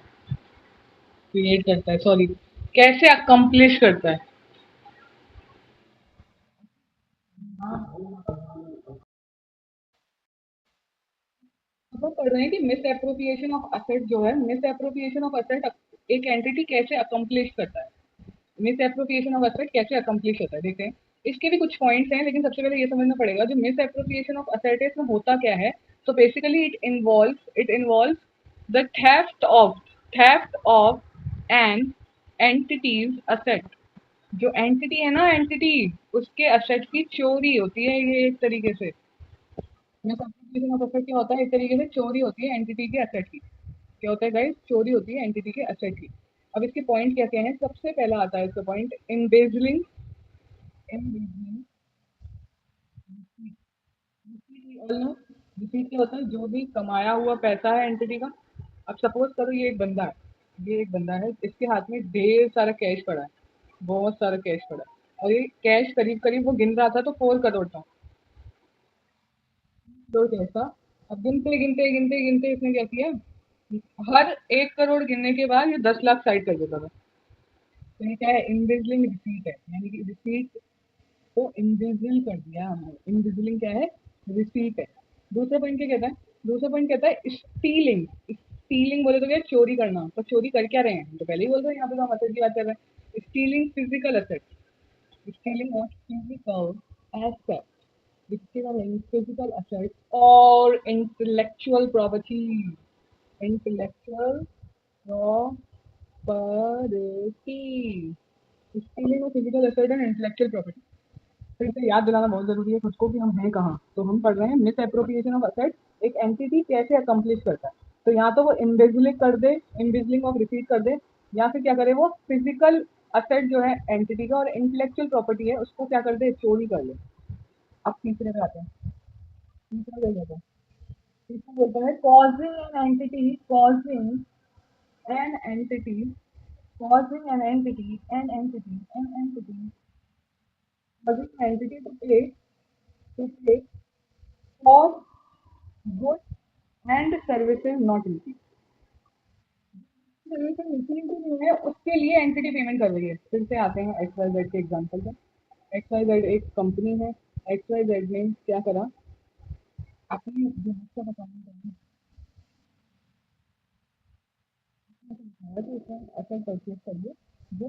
है सॉरी, कैसे अकम्प्लिश करता है। अब हम पढ़ रहे हैं कि मिस एप्रोप्रिएशन ऑफ असेट जो है, मिस एप्रोप्रिएशन ऑफ असेट एक एंटिटी कैसे अकम्प्लिश करता है। मिस एप्रोप्रिएशन ऑफ असेट कैसे अकम्प्लिश होता है, देखते हैं। इसके भी कुछ पॉइंट्स हैं, लेकिन सबसे पहले ये समझना पड़ेगा जो मिस एप्रोप्रिएशन ऑफ असेट है इसमें होता क्या है। तो basically it involves the theft of an entity's asset. जो एंटिटी है ना, एंटिटी उसके असेट की चोरी होती है ये एक तरीके से। मिसएप्रोप्रिएशन ऑफ एसेट क्या होता है, एक तरीके से चोरी होती है एंटिटी के एसेट की। क्या होता है गाइस, चोरी होती है एंटिटी के एसेट की। अब इसके पॉइंट क्या क्या है, सबसे पहला आता है इसका पॉइंट इम्बेजलिंग। इम्बेजलिंग रिसीट क्या होता है, जो भी कमाया हुआ पैसा है एंटिटी का। अब सपोज करो ये एक बंदा है, ये एक बंदा है, इसके हाथ में ढेर सारा कैश पड़ा है, बहुत सारा कैश पड़ा है, और ये कैश करीब करीब वो गिन रहा था तो 4 करोड़ था। तो कैसा, अब गिनते गिनते गिनते गिनते इसने क्या किया, हर 1 करोड़ गिनने के बाद ये 10 लाख साइड कर देता था। तो ये क्या है, इनविजिलिंग रिसीट है, यानी कि रिसीट को इनविजिल कर दिया हमने। इनविजिलिंग क्या है, रिसीट है। दूसरा पॉइंट क्या कहता है, दूसरा पॉइंट कहता है स्टीलिंग। स्टीलिंग बोले तो क्या, चोरी करना। तो चोरी कर क्या रहे हैं, हम तो पहले ही बोल रहे हैं, यहाँ पे तो हम असेट की बात कर रहे हैं। Stealing physical asset, stealing of physical asset, physical assets or intellectual property, intellectual property, stealing of physical asset and intellectual property. फिर से याद दिलाना बहुत जरूरी है खुद को कि हम हैं कहाँ। तो हम पढ़ रहे हैं मिस एप्रोप्रिएशन ऑफ असेट एक एंटिटी कैसे अकम्प्लिश करता है। तो यहाँ तो वो इम्बेजलिंग कर दे, इम्बेजलिंग ऑफ रिसीट कर दे, या फिर क्या करे वो फिजिकल असेट जो है एंटिटी का और इंटेलेक्चुअल प्रॉपर्टी है उसको क्या कर दे, चोरी कर ले। अब तीसरे पे आते हैं, तीसरा क्या कहता है, तीसरा बोलता है an entity causing an entity causing an entity to pay for goods and services not received। Services receive नहीं है उसके लिए एंटिटी पेमेंट कर रही है। फिर से आते हैं एक्स वाई जेड के एग्जांपल पे। एक्स वाई जेड एक कंपनी है। एक्स वाई जेड ने क्या करा, अपनी बिजनेस का परफॉर्मेंस करने के लिए उसने असेट परचेज कर लिया जो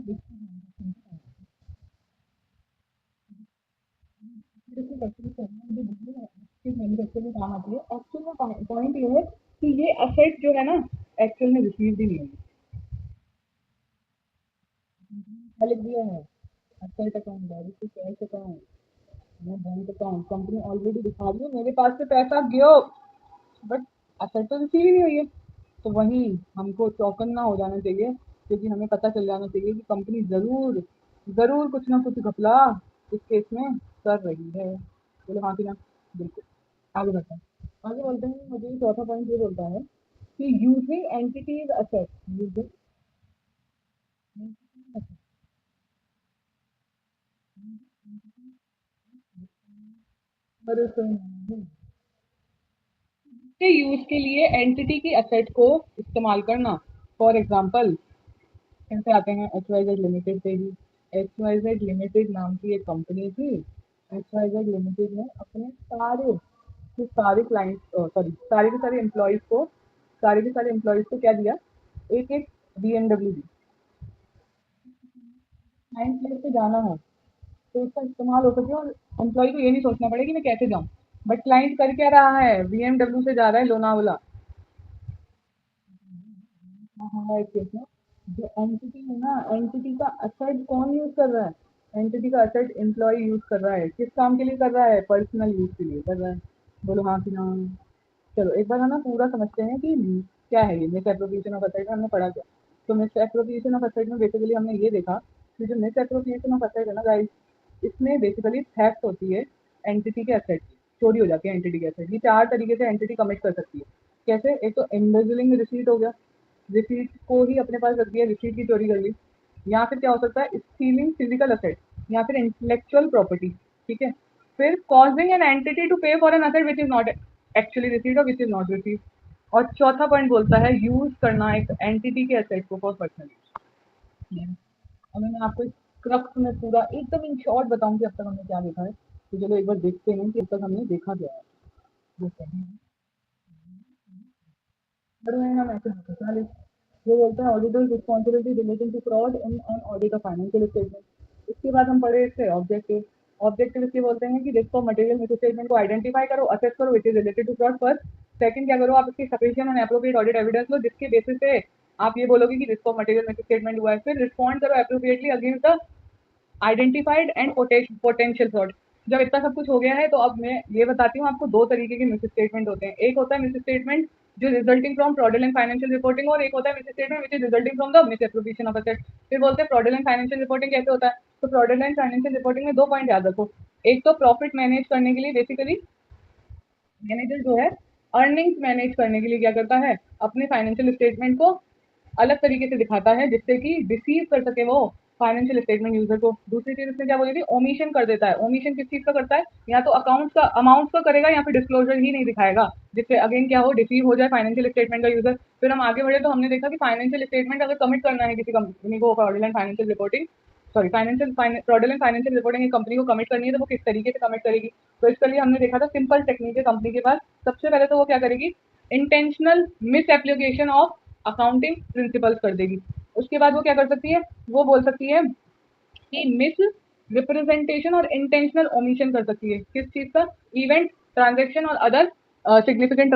मैन्युफैक्चर में काम आती है। एक्चुअल में पॉइंट ये है कि ये असेट जो है ना, एक्चुअल में रिसीव भी नहीं है। क्या लिख दिया है, asset account, direct cash account, वो बैंक अकाउंट, कंपनी ऑलरेडी दिखा रही है मेरे पास से पैसा गयो, बट असेट तो रिसीव ही नहीं हुई है। तो वही हमको चौकन्ना हो जाना चाहिए, क्योंकि हमें पता चल जाना चाहिए कि कंपनी जरूर जरूर कुछ ना कुछ घपला इस केस में कर रही है। बोले हाँ कि ना, बिल्कुल। आगे बढ़ते हैं, आगे बोलते हैं। मुझे चौथा पॉइंट ये बोलता है कि यूजिंग एंटिटीज असेट, यूजिंग के यूज के लिए एंटिटी की असेट को इस्तेमाल करना। फॉर एग्जाम्पल इनसे आते हैं एच वाई जेड लिमिटेड पे ही। एच वाई जेड लिमिटेड नाम की एक कंपनी थी। एच वाई जेड लिमिटेड ने अपने सारे क्लाइंट सॉरी सारे के सारे एम्प्लॉयज को क्या दिया, एक एक BMW दी। क्लाइंट प्लेस पे जाना हो तो इसका इस्तेमाल हो सके और एम्प्लॉय को ये नहीं सोचना पड़े कि मैं कैसे जाऊँ। बट क्लाइंट कर क्या रहा है, BMW से जा रहा है लोनावला। हाँ, एक केस में जो एंटिटी है ना, एंटिटी का असेट कौन यूज कर रहा है, एंटिटी का असेट एम्प्लॉय यूज कर रहा है। किस काम के लिए कर रहा है, पर्सनल यूज के लिए कर रहा है। बोलो हाँ कि ना। चलो एक बार है ना पूरा समझते हैं कि क्या है ये मिस एप्रोप्रिएशन ऑफ असेट, हमने पढ़ा क्या। तो मिस एप्रोप्रिएशन ऑफ असेट में बेसिकली हमने ये देखा कि जो मिस एप्रोप्रिएशन ऑफ असेट है ना गाइस, इसमें बेसिकली थेफ्ट होती है एंटिटी के असेट की। चोरी हो जाती है एंटिटी के असेट। ये चार तरीके से एंटिटी कमिट कर सकती है। कैसे, एक तो एम्बेजलिंग रिसीट हो गया, रिसीट को ही अपने पास रख दिया, रिसीट की चोरी कर ली। या फिर क्या हो सकता है, स्टीलिंग फिजिकल असेट या फिर इंटेलेक्चुअल प्रॉपर्टी। ठीक है। फिर कॉजिंग एन एंटिटी टू पे for an asset which is not actually receive और विच इज नॉट रिसीव। और चौथा पॉइंट बोलता है यूज करना एक एंटिटी के असेट को फॉर पर्सनल यूज। अब मैं आपको इस क्रक्स में पूरा एकदम इन शॉर्ट बताऊं कि अब तक हमने क्या देखा है। तो चलो एक बार देखते हैं कि अब तक हमने देखा क्या है। देखते हैं बड़े हैं हम ऐसे होते हैं। ये बोलते हैं auditor responsibility relating to fraud in on audit of financial statement. इसके बाद हम पढ़े इससे ऑब्जेक्टिव। ऑब्जेक्टिव इसके बोलते हैं कि risk of material misstatement को आइडेंटिफाई करो, असेस करो which is related to fraud first. Second क्या करो, आप इसकी sufficient and appropriate audit evidence लो जिसके बेसिस पे आप ये बोलोगे कि risk of material misstatement हुआ है। फिर रिस्पॉन्ड करो appropriately against the identified and potential fraud. जब इतना सब कुछ हो गया है तो अब मैं ये बताती हूँ आपको दो तरीके के मिस स्टेटमेंट होते हैं। एक होता है मिस स्टेटमेंट जो resulting from fraudulent financial reporting, और एक होता है miss statement which is resulting from the miss appropriation of asset. फिर बोलते हैं फ्रॉडुलेंट फाइनेंशियल रिपोर्टिंग कैसे होता है। तो फ्रॉडुलेंट फाइनेंशियल रिपोर्टिंग में दो पॉइंट याद रखो। एक तो प्रॉफिट मैनेज करने के लिए बेसिकली मैनेजर जो है अर्निंग्स मैनेज करने के लिए क्या करता है, अपने फाइनेंशियल स्टेटमेंट को अलग तरीके से दिखाता है जिससे कि डिसीव कर सके वो फाइनेंशियल स्टेटमेंट यूजर को। दूसरी चीज इसमें क्या बोली थी, ओमिशन कर देता है। ओमिशन किस चीज का करता है, या तो अकाउंट का अमाउंट का करेगा या फिर डिस्क्लोजर ही नहीं दिखाएगा, जिससे अगेन क्या हो, डिसीव हो जाए फाइनेंशियल स्टेटमेंट का यूजर। फिर हम आगे बढ़े तो हमने देखा कि फाइनेंशियल स्टेटमेंट अगर कमिट करना है किसी कंपनी को fraudulent financial reporting, sorry financial fraudulent financial reporting एक कंपनी को कमिट करनी है तो वो किस तरीके से कमिट करेगी। तो इसके लिए हमने देखा था सिंपल टेक्निक है कंपनी के पास। सबसे पहले तो वो क्या करेगी, intentional miss application of accounting principles कर देगी। उसके बाद वो क्या कर सकती है, वो बोल सकती है कि मिस रिप्रेजेंटेशन और इंटेंशनल ओमिशन कर सकती है। किस चीज का, इवेंट ट्रांजेक्शन और अदर सिग्निफिकेंट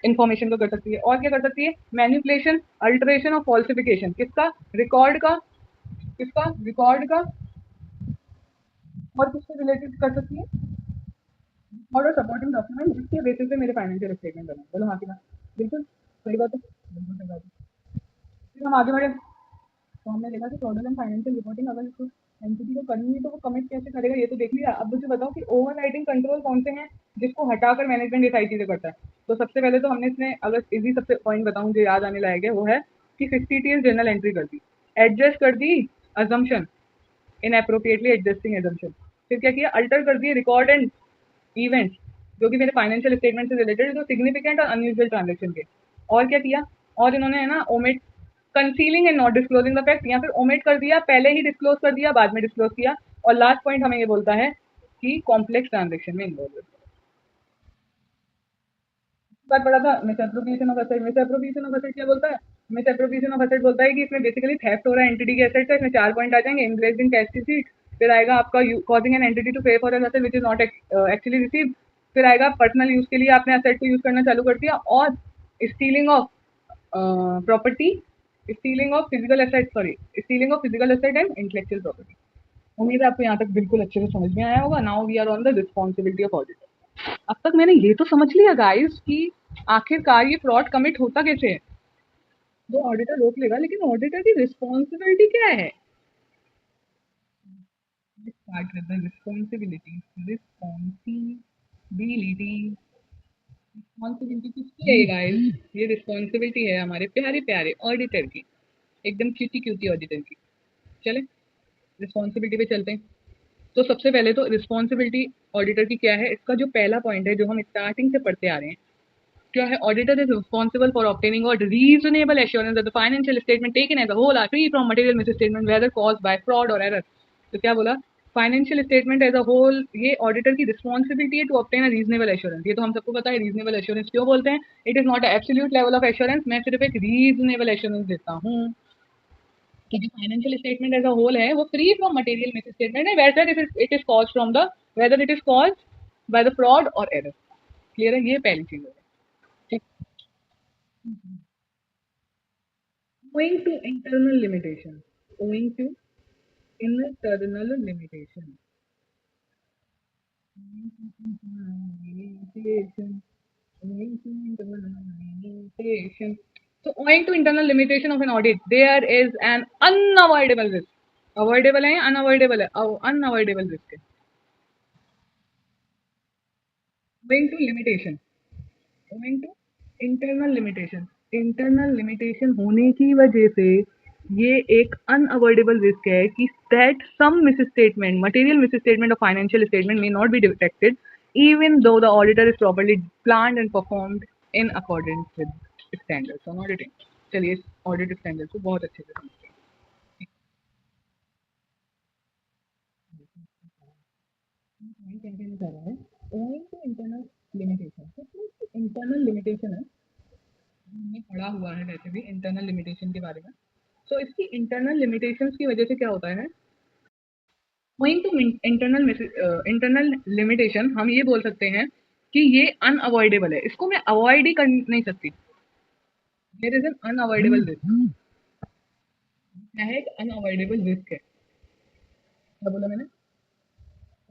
इंफॉर्मेशन को कर सकती है। और क्या कर सकती है, मैनिपुलेशन अल्टरेशन और फॉल्सिफिकेशन किसका, रिकॉर्ड का, किसका रिकॉर्ड का, और किससे रिलेटेड कर सकती है, और सपोर्टिंग डॉक्यूमेंट जिसके बेसिस पे मेरे फाइनेंशियल स्टेटमेंट बने। बोलो हाँ कि ना। बिल्कुल सही बात है, बिल्कुल सही बात है। फिर हम आगे बढ़े तो हमने देखा कि फ्रॉडुलेंट फाइनेंशियल रिपोर्टिंग अगर इसको एंटिटी को करनी है तो वो कमिट कैसे करेगा ये तो देख लिया। अब मुझे बताओ कि ओवरराइडिंग कंट्रोल कौन से हैं जिसको हटाकर मैनेजमेंट ये सारी चीजें करता है। तो सबसे पहले तो हमने इसमें अगर इजी सबसे पॉइंट बताऊं जो याद आने लायक है वो है कि 60 जर्नल एंट्री कर दी, एडजस्ट कर दी अजम्पशन, इन अप्रोप्रिएटली एडजस्टिंग एजम्पशन। फिर क्या किया, अल्टर कर दिए रिकॉर्ड एंड इवेंट्स जो कि मेरे फाइनेंशियल स्टेटमेंट से रिलेटेड जो सिग्निफिकेंट और अनयूजुअल ट्रांजेक्शन के। और क्या किया, और इन्होंने है ना omit concealing and not disclosing the fact, या फिर ओमिट कर दिया, पहले ही डिस्क्लोज कर दिया बाद में डिस्क्लोज किया। और लास्ट पॉइंट हमें ये बोलता है कि कॉम्प्लेक्स ट्रांजेक्शन में इन्वॉल्व है। बात पड़ा था misappropriation of asset. Misappropriation of asset क्या बोलता है, मिसएप्रोप्रिएशन ऑफ एसेट बोलता है कि इसमें बेसिकली थेफ्ट हो रहा है एंटिटी के एसेट का। इसमें चार पॉइंट आ जाएंगे, इनप्लेस्ड इन कैश रिसीट, फिर आएगा आपका कॉजिंग एन एंटिटी टू पे for an asset which is not actually received, फिर आएगा पर्सनल यूज के लिए आपने एसेट को यूज करना चालू कर दिया, और stealing of property, stealing of physical asset, sorry stealing of physical asset and intellectual property. उम्मीद है आपको यहाँ तक बिल्कुल अच्छे से समझ में आया होगा। Now we are on the responsibility of auditor. अब तक मैंने ये तो समझ लिया गाइस कि आखिरकार ये फ्रॉड कमिट होता कैसे है। वो ऑडिटर रोक लेगा, लेकिन ऑडिटर की रिस्पॉन्सिबिलिटी क्या है। Start with the responsibility. Responsibility, responsibility किसकी है गाइस, ये रिस्पॉन्सिबिलिटी है हमारे प्यारे प्यारे ऑडिटर की। एकदम क्यूटी क्यूटी ऑडिटर की। चले रिस्पॉन्सिबिलिटी पे चलते हैं। तो सबसे पहले तो रिस्पॉन्सिबिलिटी ऑडिटर की क्या है, इसका जो पहला पॉइंट है जो हम स्टार्टिंग से पढ़ते आ रहे हैं, क्या है, auditor is responsible for obtaining or reasonable assurance that the financial statement taken as a whole are free from material misstatement whether caused by fraud और एरर। तो क्या बोला, financial statement as a whole ये ऑडिटर की रिस्पॉन्सिबिलिटी है to obtain a reasonable assurance. ये तो हम सबको पता है रीजनेबल एश्योरेंस क्यों बोलते हैं। It is not absolute level of assurance, मैं सिर्फ एक रीजनेबल एश्योरेंस देता हूँ कि जो financial statement as a whole है वो फ्री फ्रॉम मटेरियल मिसस्टेटमेंट है, whether it is caused from the whether it is caused by the fraud और एरर। क्लियर है, ये पहली चीज है। ठीक। Owing to internal limitation. Owing to internal limitation. Limitation. Owing to internal limitation. So, owing to internal limitation of an audit, there is an unavoidable risk. Avoidable है, unavoidable है, unavoidable risk है. Owing to limitation. Owing to internal limitation. Internal limitation होने की वजह से ये एक अनअवॉइडेबल रिस्क है कि that some misstatement material misstatement of financial statement may not be detected even though the auditor is properly planned and performed in accordance with standards on auditing. चलिए ऑडिट स्टैंडर्ड्स को बहुत अच्छे से समझते हैं। क्या कहना चाह रहा है, ओइंग टू इंटरनल लिमिटेशन, तो इंटरनल लिमिटेशन है, हमने पढ़ा हुआ है वैसे भी इंटरनल लिमिटेशन के बारे में। तो इसकी इंटरनल लिमिटेशंस की वजह से क्या होता है, गोइंग टू इंटरनल लिमिटेशन हम ये बोल सकते हैं कि ये अनअवॉइडेबल है, इसको मैं अवॉइड ही कर नहीं सकती। There is an unavoidable risk, क्या है, एक अनअवॉइडेबल रिस्क है। क्या बोला मैंने,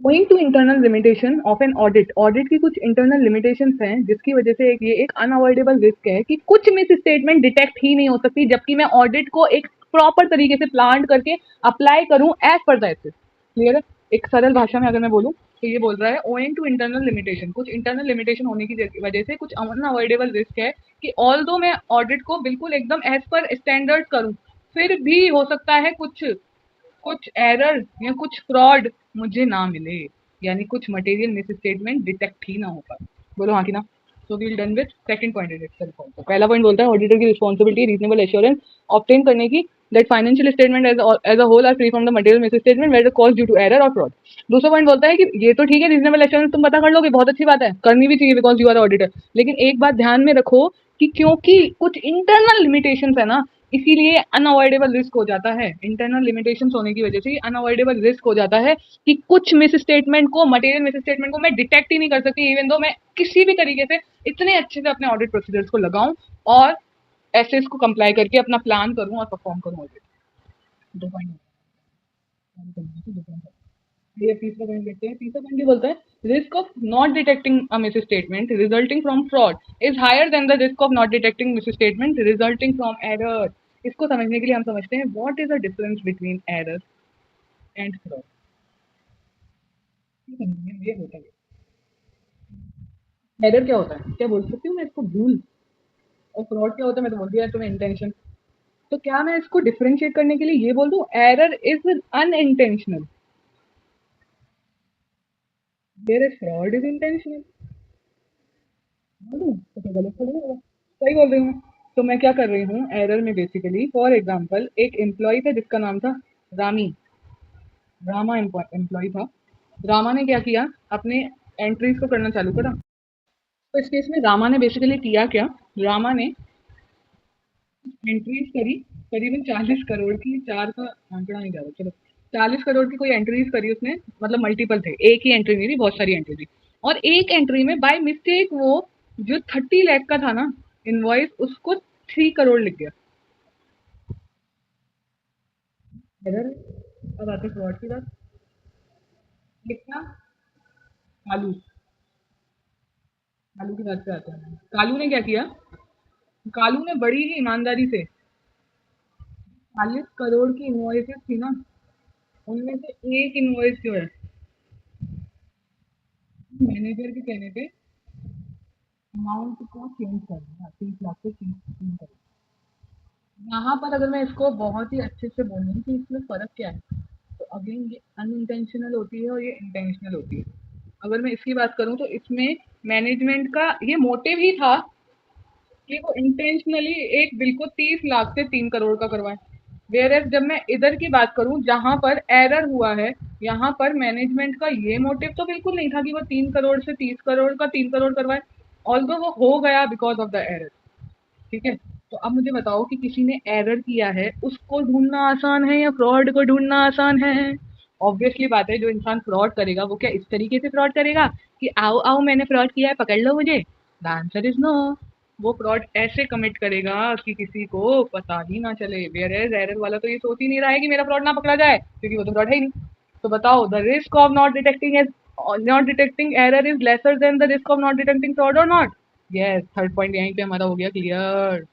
going to internal limitation of an audit, audit की कुछ इंटरनल लिमिटेशंस हैं जिसकी वजह से ये एक अनअवॉइडेबल रिस्क है कि कुछ मिस स्टेटमेंट डिटेक्ट ही नहीं हो सकती जबकि मैं ऑडिट को एक प्रॉपर तरीके से प्लान करके अप्लाई करूं as per the ethics. Clear है, एक सरल भाषा में अगर मैं बोलूं तो ये बोल रहा है ओइंग टू इंटरनल लिमिटेशन, कुछ इंटरनल लिमिटेशन होने की वजह से कुछ अनअवॉइडेबल रिस्क है कि ऑल दो मैं ऑडिट को बिल्कुल एकदम एज पर स्टैंडर्ड करूं, फिर भी हो सकता है कुछ कुछ एरर या कुछ फ्रॉड मुझे ना मिले, यानी कुछ मटेरियल मिस स्टेटमेंट डिटेक्ट ही ना हो पाए। बोलो हाँ कि ना। So we will done with second point itself also. पहला पॉइंट बोलता है ऑडिटर की रिस्पांसिबिलिटी रीजनेबल एश्योरेंस ऑब्टेन करने की that financial statement as a whole are free from the material misstatement whether cause due to error और फ्रॉड। दूसरा पॉइंट बोलता है कि ये तो ठीक है रीजनेबल एश्योरेंस तुम पता कर लोगे, बहुत अच्छी बात है, करनी भी चाहिए बिकॉज यू आर ऑडिटर, लेकिन एक बात ध्यान में रखो कि क्योंकि कुछ इंटरनल लिमिटेशंस है ना, इसीलिए अनअवॉइडेबल रिस्क हो जाता है। इंटरनल लिमिटेशंस होने की वजह से अनअवॉइडेबल रिस्क हो जाता है कि कुछ मिस स्टेटमेंट को मटेरियल मिस स्टेटमेंट को मैं डिटेक्ट ही नहीं कर सकती इवन दो मैं किसी भी तरीके से इतने अच्छे से अपने ऑडिट प्रोसीजर्स को लगाऊं और ऐसे इसको कंप्लाई करके अपना प्लान करूं और परफॉर्म करूं ऑडिट। दो पॉइंट ये तीसरा पॉइंट देखते हैं। तीसरा पॉइंट ये बोलता है risk of not detecting a misstatement resulting from fraud is higher than the risk of not detecting misstatement resulting from error. इसको समझने के लिए हम समझते हैं what is the difference between error and fraud. ये होता है एरर क्या होता है, क्या बोल सकती हूँ मैं इसको, भूल, और फ्रॉड क्या होता है मैं तो बोल दिया तुम्हें इंटेंशन। तो क्या मैं इसको डिफरेंशिएट करने के लिए ये बोल दूं error is unintentional, there is fraud is intentional, बोलूं तो फिर गलत थोड़ी होगा, सही बोल रही हूँ। तो मैं क्या कर रही हूँ एरर में, बेसिकली फॉर एग्जांपल एक एम्प्लॉय था जिसका नाम था रामी, रामा एम्प्लॉय था। रामा ने क्या किया, अपने एंट्रीज को करना चालू करा। तो इस केस में रामा ने बेसिकली किया क्या, रामा ने एंट्रीज करी करीबन 40 करोड़ की, चार का आंकड़ा नहीं जा रहा, चलो 40 करोड़ की कोई एंट्रीज करी उसने, मतलब मल्टीपल थे, एक ही एंट्री नहीं थी, बहुत सारी एंट्री थी। और एक एंट्री में बाय मिस्टेक वो जो 30 लाख का था ना इनवॉइस उसको 3 करोड़ लिख गया। इधर अब आते फ्रॉड की बात। लिखना कालू, कालू की बात पे आते हैं। कालू ने क्या किया, कालू ने बड़ी ही ईमानदारी से 40 करोड़ की इनवॉइसेस थी ना, उनमें से एक इनवॉइस जो है मैनेजर के कहने पे अमाउंट को चेंज कर दिया, 30 लाख से 3 करोड़। यहाँ पर अगर मैं इसको बहुत ही अच्छे से बोलूँ कि इसमें फ़र्क क्या है, तो अगेन ये अनइंटेंशनल होती है और ये इंटेंशनल होती है। अगर मैं इसकी बात करूँ तो इसमें मैनेजमेंट का ये मोटिव ही था कि वो इंटेंशनली एक बिल को 30 लाख से 3 करोड़ का करवाएं। वेयर एज जब मैं इधर की बात करूं जहां पर एरर हुआ है, यहाँ पर मैनेजमेंट का ये मोटिव तो बिल्कुल नहीं था कि वो 3 करोड़ से 30 करोड़ का 3 करोड़ करवाए, ऑल्दो वो हो गया बिकॉज ऑफ द एरर। ठीक है, तो अब मुझे बताओ कि किसी ने एरर किया है उसको ढूंढना आसान है या फ्रॉड को ढूंढना आसान है? ऑब्वियसली बात है, जो इंसान फ्रॉड करेगा वो क्या इस तरीके से फ्रॉड करेगा कि आओ आओ मैंने फ्रॉड किया है पकड़ लो मुझे? The answer is no. वो फ्रॉड ऐसे कमिट करेगा कि किसी को पता ही ना चले। वेयर एज एरर वाला तो ये सोच ही नहीं रहा है कि मेरा फ्रॉड ना पकड़ा जाए, क्योंकि वो तो फ्रॉड है ही नहीं। तो बताओ, the risk of not detecting error is lesser than the risk of not detecting fraud और नॉट? यस, थर्ड पॉइंट यहीं पे हमारा हो गया क्लियर।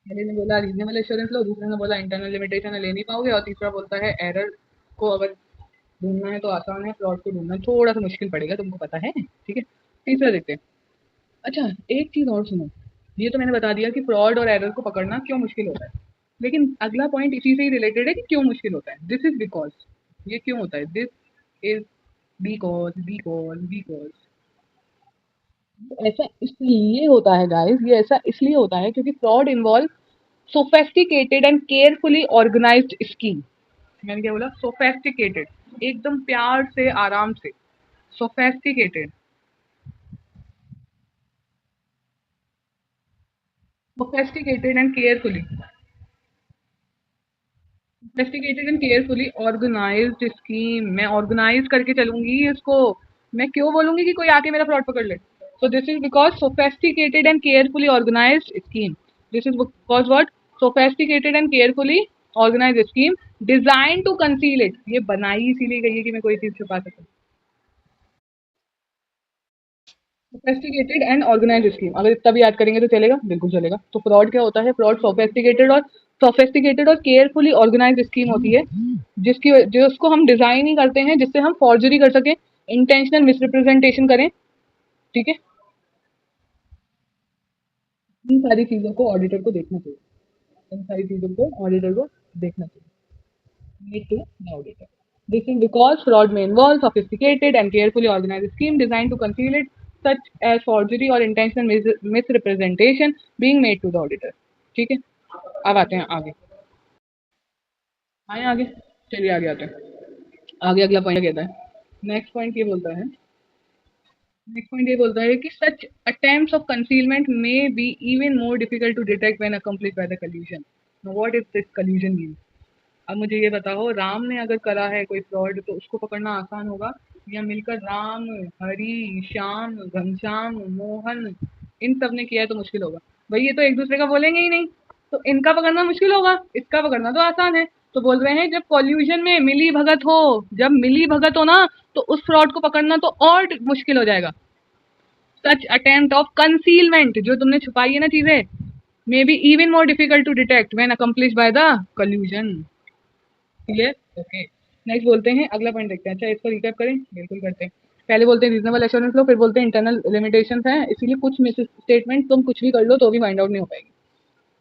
पहले ने बोला रीजनेबल एश्योरेंस लो, दूसरे ने बोला इंटरनल लिमिटेशन ले नहीं पाओगे, और तीसरा बोलता है एरर को अगर ढूंढना है तो आसान है, फ्रॉड को ढूंढना थोड़ा सा मुश्किल पड़ेगा, तुमको पता है। ठीक है, तीसरा देखते हैं। अच्छा, एक चीज और सुनो। ये तो मैंने बता दिया कि फ्रॉड और एरर को पकड़ना क्यों मुश्किल होता है, लेकिन अगला पॉइंट इसी से ही रिलेटेड है कि क्यों मुश्किल होता है। दिस इज बिकॉज, ये क्यों होता है, दिस इज बिकॉज ऐसा इसलिए होता है गाइस, ये ऐसा इसलिए होता है क्योंकि fraud involve sophisticated and carefully organized scheme. मैंने क्या बोला? सोफेस्टिकेटेड, एकदम प्यार से आराम से। Sophisticated, sophisticated and carefully, sophisticated and carefully organized scheme. मैं ऑर्गेनाइज करके चलूंगी इसको, मैं क्यों बोलूंगी कि कोई आके मेरा फ्रॉड पकड़ ले? So this is because sophisticated and carefully organized scheme. This is because what? Sophisticated and carefully organized scheme design to conceal it. ये बनाई इसीलिए गई है कि मैं कोई चीज छुपा सकूं। सोफेस्टिकेटेड एंड ऑर्गेनाइज्ड स्कीम, अगर इतना भी याद करेंगे तो चलेगा, बिल्कुल चलेगा। तो फ्रॉड क्या होता है? फ्रॉड सोफेस्टिकेटेड और केयरफुली ऑर्गेनाइज्ड स्कीम होती है, जिसकी जिसको हम डिजाइन ही करते हैं जिससे हम फॉर्जरी कर सकें, इंटेंशनल मिसरिप्रेजेंटेशन करें। ठीक है, इन सारी चीजों को ऑडिटर को देखना चाहिए, इन सारी चीजों को ऑडिटर को देखना चाहिए। Need to the auditor. This is because fraud may involve sophisticated and carefully organized scheme designed to conceal it, such as forgery or intentional misrepresentation being made to the auditor. ठीक है, अब आते हैं आगे। आए आगे, चलिए आगे आते हैं। आगे अगला पॉइंट कहता है, नेक्स्ट पॉइंट ये बोलता है, नेक्स्ट पॉइंट ये बोलता है कि such attempts of concealment may be even more difficult to detect when accomplished by the collusion. What is this collusion mean? अब मुझे ये बताओ, राम ने अगर करा है कोई फ्रॉड तो उसको पकड़ना आसान होगा, या मिलकर राम, हरि, श्याम, घनश्याम, मोहन, इन सब ने किया है तो मुश्किल होगा? भाई ये तो एक दूसरे का बोलेंगे ही नहीं, तो इनका पकड़ना मुश्किल होगा, इसका पकड़ना तो आसान है। तो बोल रहे हैं जब कॉल्यूजन में मिली भगत हो, जब मिली भगत हो ना, तो उस फ्रॉड को पकड़ना तो और मुश्किल हो जाएगा। सच अटेम्प्ट ऑफ कंसीलमेंट, जो तुमने छुपाई है ना चीजें, may be even more difficult to detect when accomplish by the collusion. Clear? Okay, next बोलते हैं, अगला पॉइंट देखते हैं। अच्छा, इसको रिकैप करें, बिल्कुल करते हैं। पहले बोलते हैं रीजनेबल एश्योरेंस लो, फिर बोलते हैं इंटरनल लिमिटेशंस हैं, इसीलिए कुछ मिस स्टेटमेंट तुम कुछ भी कर लो तो भी फाइंड आउट नहीं हो पाएगी।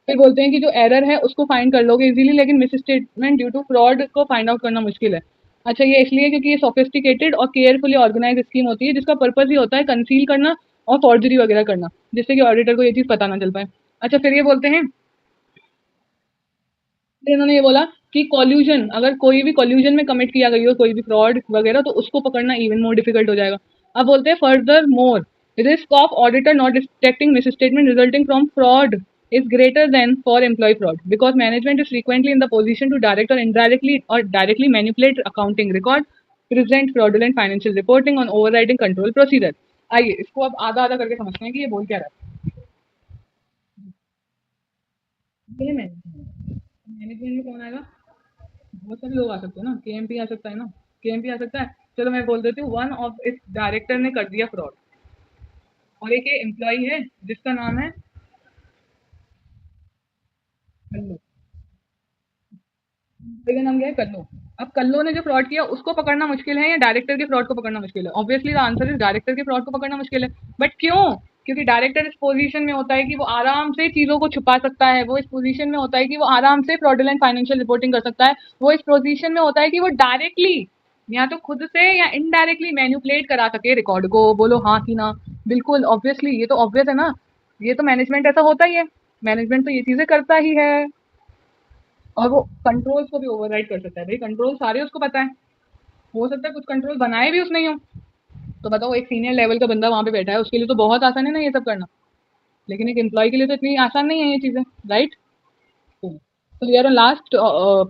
फिर बोलते हैं कि जो एरर है उसको फाइंड कर लोगे इजीली, लेकिन misstatement due to fraud को फाइंड आउट करना मुश्किल है। अच्छा, ये इसलिए क्योंकि ये सोफिस्टिकेटेड और केयरफुली ऑर्गेनाइज स्कीम होती है, जिसका पर्पज ही होता है कंसील करना और फॉर्जरी वगैरह करना, जिससे कि ऑडिटर को ये चीज पता ना चल पाए। अच्छा, फिर ये बोलते हैं, फिर इन्होंने ये बोला कि कॉल्यूजन, अगर कोई भी कॉल्यूजन में कमिट किया गई हो कोई भी फ्रॉड वगैरह, तो उसको पकड़ना इवन मोर डिफिकल्ट हो जाएगा। अब बोलते हैं further more, risk of auditor not detecting misstatement resulting from fraud is greater than for employee fraud because management is frequently in the position to direct or directly manipulate accounting record, present fraudulent financial reporting on overriding control procedure। आइए इसको अब आधा आधा करके समझते हैं कि ये बोल क्या रहा है। ये मैनेजमेंट में कौन आएगा? बहुत सारे लोग आ सकते हैं ना, केएमपी आ सकता है ना, केएमपी आ सकता है। चलो मैं बोल देती हूँ, वन ऑफ इस डायरेक्टर ने कर दिया फ्रॉड, और एक ये एम्प्लॉय है जिसका नाम है कल्लू। एम्प्लॉय का नाम क्या है? कल्लू। अब कल्लू ने जो फ्रॉड किया उसको पकड़ना मुश्किल है या डायरेक्टर के फ्रॉड को पकड़ना मुश्किल है? Obviously the answer is director के फ्रॉड को पकड़ना मुश्किल है। बट क्यों? क्योंकि डायरेक्टर इस पोजीशन में होता है कि वो आराम से चीजों को छुपा सकता है, वो इस पोजीशन में होता है कि वो आराम से फ्रॉडुलेंट फाइनेंशियल रिपोर्टिंग कर सकता है, वो इस पोजीशन में होता है कि वो डायरेक्टली या तो खुद से या इनडायरेक्टली मैन्युपुलेट करा सके रिकॉर्ड को। बोलो हाँ कि ना। बिल्कुल ऑब्वियसली, ये तो ऑब्वियस है ना। ये तो मैनेजमेंट ऐसा होता ही है। मैनेजमेंट तो ये चीजें करता ही है। और वो कंट्रोल्स को भी ओवरराइड कर सकता है। भाई कंट्रोल सारे उसको पता है। हो सकता है कुछ कंट्रोल बनाए भी उसने ही हो। तो बताओ, एक सीनियर लेवल का बंदा वहां पे बैठा है, उसके लिए तो बहुत आसान है ना ये सब करना। लेकिन एक एम्प्लॉय के लिए तो इतनी आसान नहीं है ये चीजें, राइट। तो वी आर लास्ट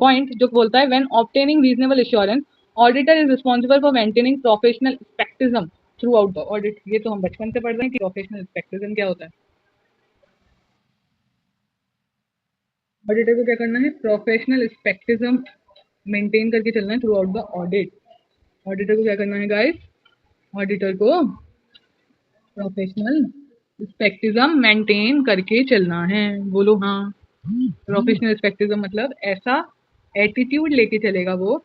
पॉइंट जो बोलता है when obtaining reasonable assurance auditor is responsible for maintaining professional scepticism throughout the audit. ये तो हम बचपन से पढ़ रहे हैं कि प्रोफेशनल एक्सपेक्टिज्म क्या होता है। ऑडिटर को क्या करना है? प्रोफेशनल एक्सपेक्टिज्म मेंटेन करके चलना है through out the audit. Auditor को क्या करना है गाइस? ऑडिटर को प्रोफेशनल एक्सपेक्टिज्म मेंटेन करके चलना है। बोलो हाँ। प्रोफेशनल एक्सपेक्टिज्म मतलब ऐसा एटीट्यूड लेके चलेगा वो।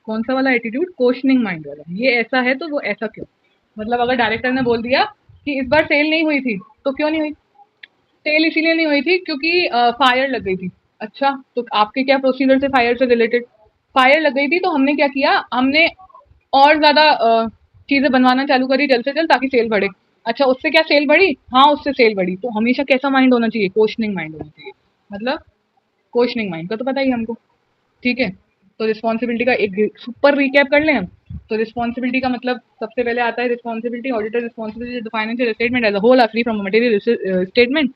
कौन सा वाला एटीट्यूड? क्वेश्चनिंग माइंड वाला। ये ऐसा है तो वो ऐसा क्यों। मतलब अगर डायरेक्टर ने बोल दिया कि इस बार सेल नहीं हुई थी, तो क्यों नहीं हुई? सेल इसीलिए नहीं हुई थी क्योंकि फायर लग गई थी। अच्छा, तो आपके क्या प्रोसीजर थे फायर से रिलेटेड? फायर लग गई थी तो हमने क्या किया? हमने और ज्यादा चीजें बनवाना चालू करी जल्द से जल्द ताकि सेल बढ़े। अच्छा, उससे क्या सेल बढ़ी? हाँ, उससे सेल बढ़ी। तो हमेशा कैसा माइंड होना चाहिए? क्वेश्चनिंग माइंड होना चाहिए। मतलब क्वेश्चनिंग माइंड का तो पता ही है हमको। ठीक है। तो रिस्पॉन्सिबिलिटी का एक सुपर रिकैप कर लें हम। तो रिस्पॉन्सिबिलिटी का मतलब सबसे पहले आता है responsibility, auditor responsibility the financial statement as a whole are free from material statement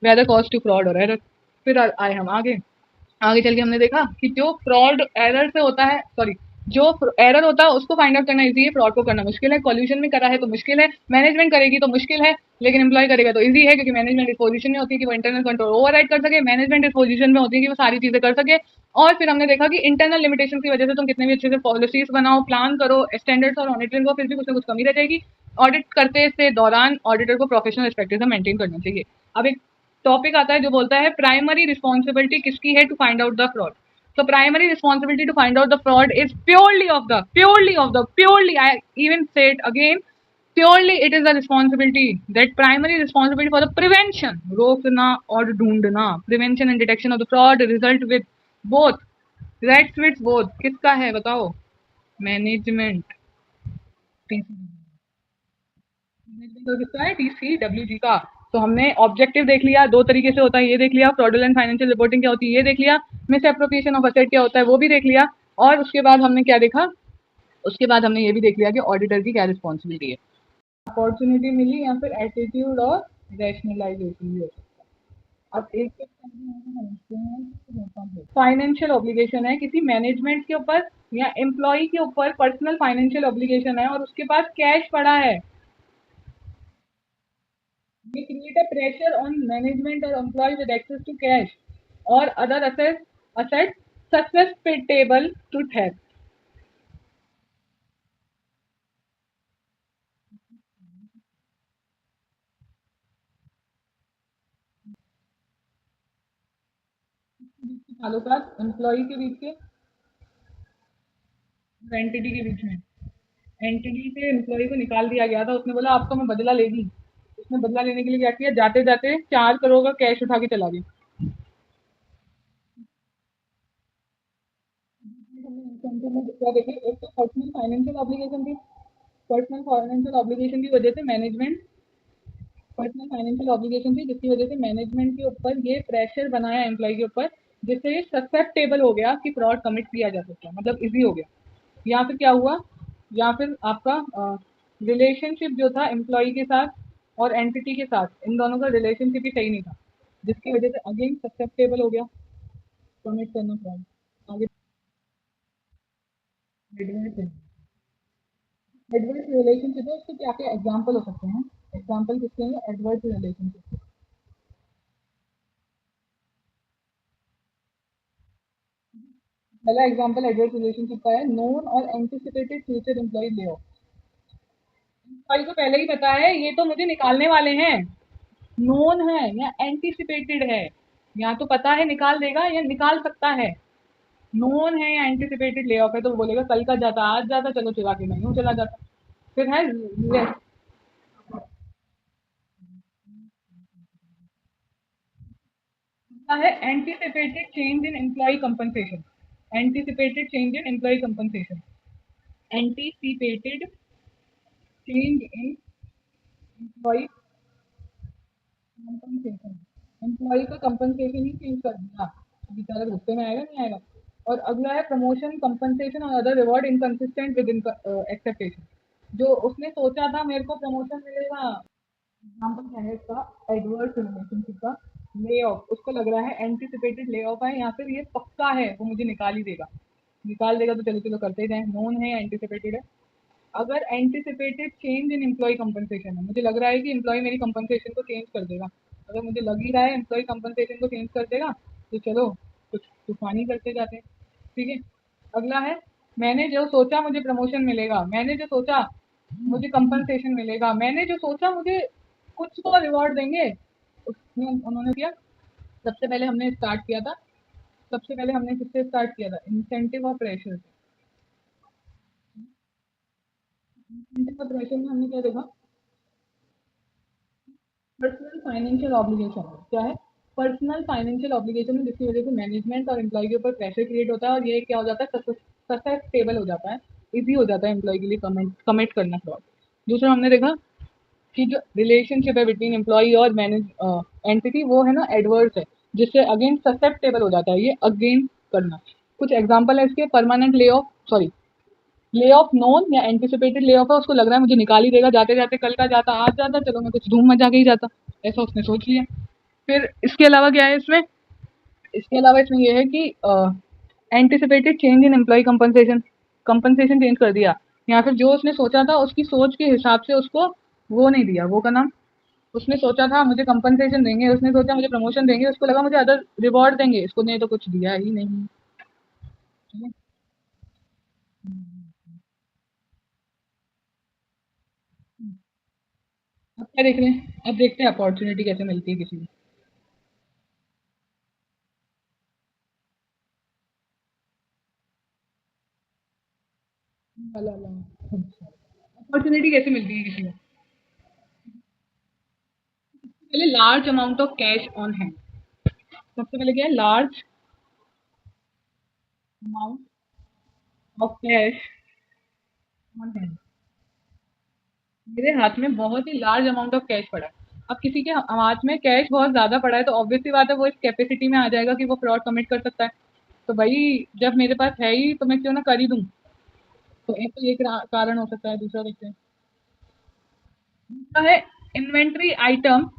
whether cause to fraud और एरर। फिर आए हम आगे। आगे चल के हमने देखा कि जो फ्रॉड एरर से होता है, सॉरी, जो एरर होता है उसको फाइंड आउट करना इजी है, फ्रॉड को करना मुश्किल है। कॉल्यूशन में करा है तो मुश्किल है, मैनेजमेंट करेगी तो मुश्किल है, लेकिन एम्प्लॉय करेगा तो इजी है क्योंकि मैनेजमेंट इस पोजीशन में होती है कि वो इंटरनल कंट्रोल ओवरराइड कर सके, मैनेजमेंट इस पोजीशन में होती है कि वो सारी चीजें कर सके। और फिर हमने देखा कि इंटरनल लिमिटेशन की वजह से तुम कितने भी अच्छे से पॉलिसीज बनाओ, प्लान करो, स्टैंडर्ड्स और ऑडिटिंग को, फिर भी कुछ ना कुछ कमी रह जाएगी। ऑडिट करते से दौरान ऑडिटर को प्रोफेशनल एक्सपेक्टेशन मेंटेन करना चाहिए। अब एक टॉपिक आता है जो बोलता है प्राइमरी रिस्पॉन्सिबिलिटी किसकी है to find out the fraud. So primary responsibility to find out the fraud is purely, I even say it again, purely it is the responsibility, that primary responsibility for the prevention, रोकना और ढूंढना, prevention and detection of the fraud result with both, rests with both, किसका है बताओ? मैनेजमेंट। मैनेजमेंट का किसका है? TCWG का। तो हमने ऑब्जेक्टिव देख लिया, दो तरीके से होता है ये देख लिया, फ्रॉडुलेंट फाइनेंशियल रिपोर्टिंग क्या होती है ये देख लिया, मिस एप्रोप्रिएशन ऑफ असेट क्या होता है वो भी देख लिया। और उसके बाद हमने क्या देखा? उसके बाद हमने ये भी देख लिया कि ऑडिटर की क्या रिस्पॉन्सिबिलिटी है। अपॉर्चुनिटी मिली या फिर एटीट्यूड और रैशनलाइजेशन भी हो सकता है। अब एक फाइनेंशियल ऑब्लिगेशन है किसी मैनेजमेंट के ऊपर या एम्प्लॉय के ऊपर, पर्सनल फाइनेंशियल ऑब्लिगेशन है और उसके पास कैश पड़ा है। We create a pressure on management or employee with access to cash or other assets susceptible to theft. ताल्लुकात एम्प्लॉय के बीच के, एंटिटी के बीच में। एंटिटी से एम्प्लॉय को निकाल दिया गया था, उसने बोला आपका मैं बदला लेगी। उसने बदला लेने के लिए क्या किया? जाते जाते 4 करोड़ का कैश उठा के चला गया। क्या देखिए, एक तो पर्सनल फाइनेंशियल ऑब्लिगेशन थी। पर्सनल फाइनेंशियल ऑब्लिगेशन की वजह से मैनेजमेंट, पर्सनल फाइनेंशियल ऑब्लिगेशन थी जिसकी वजह से मैनेजमेंट के ऊपर ये प्रेशर बनाया एम्प्लॉय के ऊपर, जिससे ये ससेप्टेबल हो गया कि फ्रॉड कमिट किया जा सकता है, मतलब इजी हो गया। या फिर क्या हुआ? या फिर आपका रिलेशनशिप जो था एम्प्लॉय के साथ और एंटिटी के साथ, इन दोनों का रिलेशनशिप ही सही नहीं था, जिसकी वजह से अगेन ससेप्टेबल हो गया कमिट करना फ्रॉड। आगे एडवर्स है। एडवर्स रिलेशनशिप है, उसके क्या क्या एग्जाम्पल हो सकते हैं? एग्जाम्पल किसके हैं? Adverse relationship. पहला एग्जांपल एडवर्स रिलेशनशिप का है, नोन और anticipated future employ lay off. Employ को पहले ही पता है ये तो मुझे निकालने वाले हैं, नोन है या एंटिसिपेटेड है, या तो पता है निकाल देगा या निकाल सकता है। नोन है या एंटिसिपेटेड ले ऑफ है तो वो बोलेगा कल का जाता आज जाता, चलो चला के मैं यूं चला जाता। फिर है क्या है anticipated change in employ compensation. Anticipated change in employ compensation. Anticipated change in employ compensation. Employ का कंपनसेशन ही चेंज कर दिया, बेचारा गुस्से में आएगा नहीं आएगा। और अगला है प्रमोशन कंपनसेशन और other reward inconsistent with expectation. जो उसने सोचा था मेरे को प्रमोशन मिलेगा, एग्जाम्पल क्या है इसका, एडवर्स रिलेशनशिप का ले ऑफ, उसको लग रहा है एंटीसिपेटेड ले ऑफ है या फिर ये पक्का है वो मुझे निकाल ही देगा। निकाल देगा तो चलो चलो करते ही जाए, नोन है या एंटीसिपेटेड है। अगर anticipated change in employ compensation है, मुझे लग रहा है कि एम्प्लॉय मेरी कंपनसेशन को चेंज कर देगा, अगर मुझे लग ही रहा है एम्प्लॉय कंपनसेशन को चेंज कर देगा तो चलो कुछ तूफानी करते जाते हैं। ठीक है। अगला है मैंने जो सोचा मुझे प्रमोशन मिलेगा, मैंने जो सोचा मुझे कंपनसेशन मिलेगा, मैंने जो सोचा मुझे कुछ तो रिवॉर्ड देंगे, उसमें उन्होंने किया। सबसे पहले हमने स्टार्ट किया था, सबसे पहले हमने किससे स्टार्ट किया था, इंसेंटिव और प्रेशर से। इंसेंटिव और प्रेशर में हमने क्या देखा, पर्सनल फाइनेंशियल ऑब्लिगेशन क्या है, पर्सनल फाइनेंशियल ऑब्लिगेशन है जिसकी वजह से मैनेजमेंट और एम्प्लॉय के ऊपर प्रेशर क्रिएट होता है और ये क्या हो जाता है, ससेप्टेबल हो जाता है, इजी हो जाता है एम्प्लॉय के लिए कमिट करना फ्रॉड। दूसरा हमने देखा कि जो रिलेशनशिप है बिटवीन एम्प्लॉय और मैनेज एंटिटी वो है ना एडवर्स है, जिससे अगेंस्ट ससेप्टेबल हो जाता है ये अगेंस्ट करना। कुछ एग्जांपल है इसके, permanent lay off, sorry lay off known या एंटिसिपेटेड ले ऑफ है, उसको लग रहा है मुझे निकाल ही देगा, जाते जाते कल का जाता आज जाता, चलो मैं कुछ धूम मचा के ही जाता, ऐसा उसने सोच लिया। फिर इसके अलावा क्या है इसमें, इसके अलावा इसमें ये है कि anticipated change in employ compensation, compensation change कर दिया, या फिर जो उसने सोचा था उसकी सोच के हिसाब से उसको वो नहीं दिया, वो का नाम, उसने सोचा था मुझे कंपनसेशन देंगे, उसने सोचा मुझे प्रमोशन देंगे, उसको लगा मुझे अदर रिवॉर्ड देंगे, इसको नहीं तो कुछ दिया ही नहीं। ठीक है? अब क्या देख रहे हैं, अब देखते हैं अपॉर्चुनिटी कैसे मिलती है किसी को। अपॉर्चुनिटी कैसे मिलती है किसी को, पहले large amount of cash on hand. सबसे पहले क्या है, large amount of cash on hand. मेरे हाथ में बहुत ही लार्ज अमाउंट ऑफ कैश पड़ा है। अब किसी के हाथ में कैश बहुत ज्यादा पड़ा है तो ऑब्वियस सी बात है वो इस कैपेसिटी में आ जाएगा कि वो फ्रॉड कमिट कर सकता है। तो भाई जब मेरे पास है ही तो मैं क्यों ना कर ही दूं। तो एक तो ये कारण हो सकता है। दूसरा देखते हैं, दूसरा है inventory item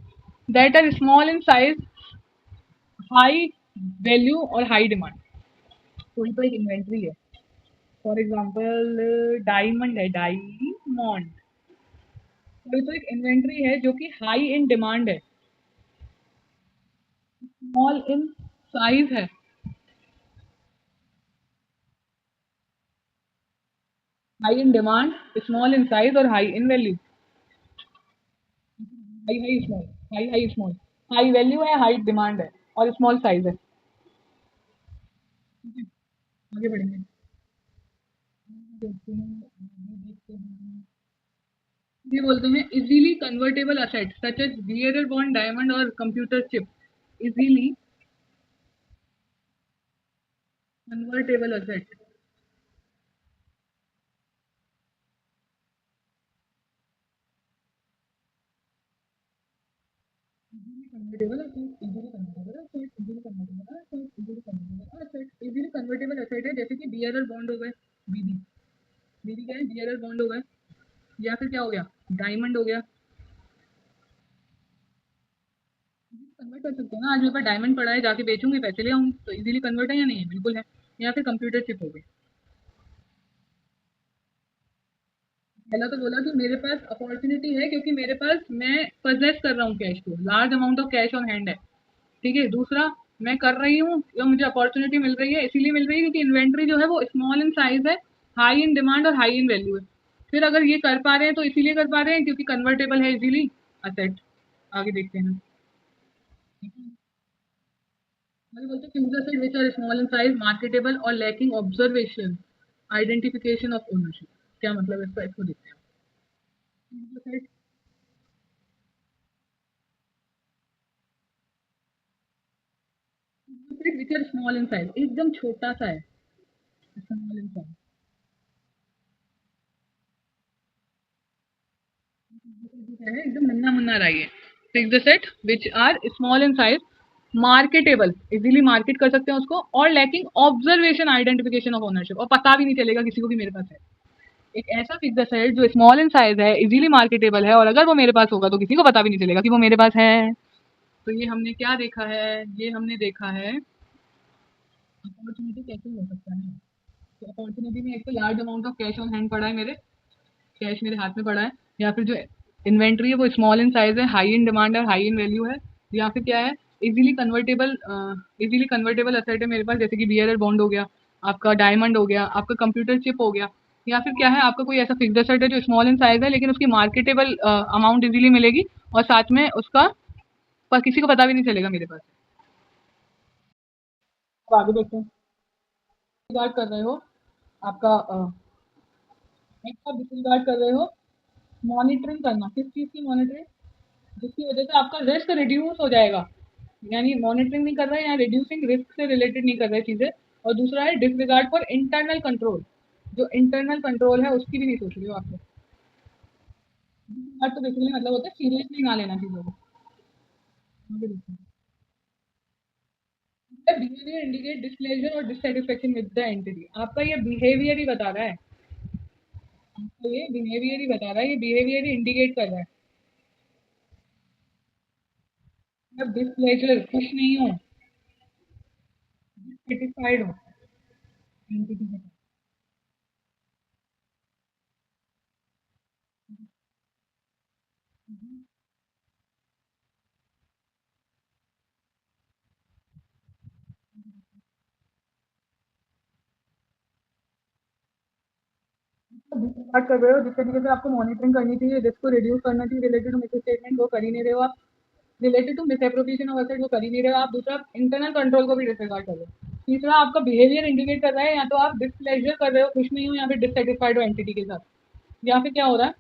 that are small in size, high value और हाई डिमांड। कोई तो एक इन्वेंट्री है, फॉर एग्जाम्पल डायमंड है, डायमंड। कोई तो एक इन्वेंट्री है जो कि हाई इन डिमांड है, स्मॉल इन साइज है, high in demand, small in size और high in value. High high small, high high small, high value है, हाई डिमांड है और स्मॉल साइज है। ठीक है, आगे बढ़ेंगे, देखते हैं, देखते हैं। ये बोलते हैं easily convertible asset such as bearer bond, diamond और computer chip. Easily convertible asset, convertible asset, easily convertible asset, easily convertible asset, easily convertible asset, easily convertible asset है जैसे कि बियरर बॉन्ड हो गए, बीडी। बीडी क्या है, बियरर बॉन्ड हो गए, या फिर क्या हो गया, डायमंड हो गया। कन्वर्ट कर सकते हो ना, आज मेरे पास डायमंड पड़ा है जाके बेचूंगी पैसे ले आऊंगी, तो इजीली कन्वर्ट है या नहीं है, बिल्कुल है। या फिर कंप्यूटर चिप हो गई। पहला तो बोला कि मेरे पास अपॉर्चुनिटी है क्योंकि मेरे पास मैं पजेस कर रहा हूँ कैश को, large amount of cash on hand है। ठीक है। दूसरा, मैं कर रही हूँ या मुझे अपॉर्चुनिटी मिल रही है, इसीलिए मिल रही है क्योंकि इन्वेंट्री जो है वो स्मॉल इन साइज है, हाई इन डिमांड और हाई इन वैल्यू है। फिर अगर ये कर पा रहे हैं तो इसीलिए कर पा रहे हैं क्योंकि कन्वर्टेबल है इजीली असेट। आगे देखते हैं। आगे बोलते हैं fuse asset which are small in size, marketable और lacking observation identification of ownership. क्या मतलब है इसका, इसको देखते हैं। Fuse asset, which are small in size, एकदम छोटा सा है, स्मॉल इन साइज, है एकदम नन्ना मुन्ना रही है। Pick the set which are small in size, marketable, easily market कर सकते हैं उसको, और lacking observation identification of ownership, और पता भी नहीं चलेगा किसी को भी मेरे पास है। एक ऐसा पिक द सेट जो स्मॉल इन साइज है, इजीली मार्केटेबल है, और अगर वो मेरे पास होगा तो किसी को पता भी नहीं चलेगा कि वो मेरे पास है। तो ये हमने क्या देखा है, ये हमने देखा है अपॉर्चुनिटी कैसे हो सकता है। तो अपॉर्चुनिटी में एक तो large amount of cash on hand पड़ा है मेरे, कैश मेरे हाथ में पड़ा है, या फिर जो इन्वेंट्री है वो स्मॉल इन साइज है, हाई इन डिमांड है, हाई इन वैल्यू है, या फिर क्या है, इजीली कन्वर्टेबल असेट है मेरे पास, जैसे कि बीआरएल बॉन्ड हो गया, आपका डायमंड हो गया, आपका कंप्यूटर चिप हो गया, या फिर क्या है, आपका कोई ऐसा फिक्स्ड असेट है जो स्मॉल इन साइज है लेकिन उसकी मार्केटेबल अमाउंट इजीली मिलेगी, और साथ में उसका पर किसी को पता भी नहीं चलेगा मेरे पास। अब आगे देखते हैं, डिस्रिगार्ड कर रहे हो आपका नेक्स्ट, आप डिस्रिगार्ड कर रहे हो मॉनिटरिंग करना, किस चीज़ की मॉनिटरिंग, जिसकी वजह से आपका रिस्क रिड्यूस हो जाएगा, यानी मॉनिटरिंग नहीं कर रहे हैं या रिड्यूसिंग रिस्क से रिलेटेड नहीं कर रहे चीज़ें। और दूसरा है डिसरिगार्ड फॉर इंटरनल कंट्रोल, जो इंटरनल कंट्रोल है उसकी भी नहीं सोच रही हो आपको। डिसरिगार्ड तो बेसिकली मतलब होता है सीरियसली ना लेना चीज़ों को। बिहेवियर इंडिकेट डिस्प्लेजर और डिससेटिस्फेक्शन विद द एंटिटी, आपका ये बिहेवियर ही बता रहा है, आपको ये बिहेवियर ही बता रहा है, ये बिहेवियर ही इंडिकेट कर रहा है। जब डिसप्लेजर, खुश नहीं हो, डिससेटिस्फाइड हो एंटिटी के साथ, डिसरिगार्ड कर रहे हो, जिस तरीके से आपको मॉनिटरिंग करनी चाहिए, रिस्क को रिड्यूस करना चाहिए रिलेटेड टू मिस स्टेटमेंट, वो कर ही नहीं रहे हो आप, related to misappropriation of asset वो कर ही नहीं रहे हो आप, दूसरा इंटरनल कंट्रोल को भी डिसरिगार्ड कर रहे हो, तीसरा आपका बिहेवियर इंडिकेट कर रहा है या तो आप डिसप्लेजर कर रहे हो, खुश नहीं हो, या फिर डिससेटिस्फाइड हो एंटिटी के साथ, या फिर क्या हो रहा है,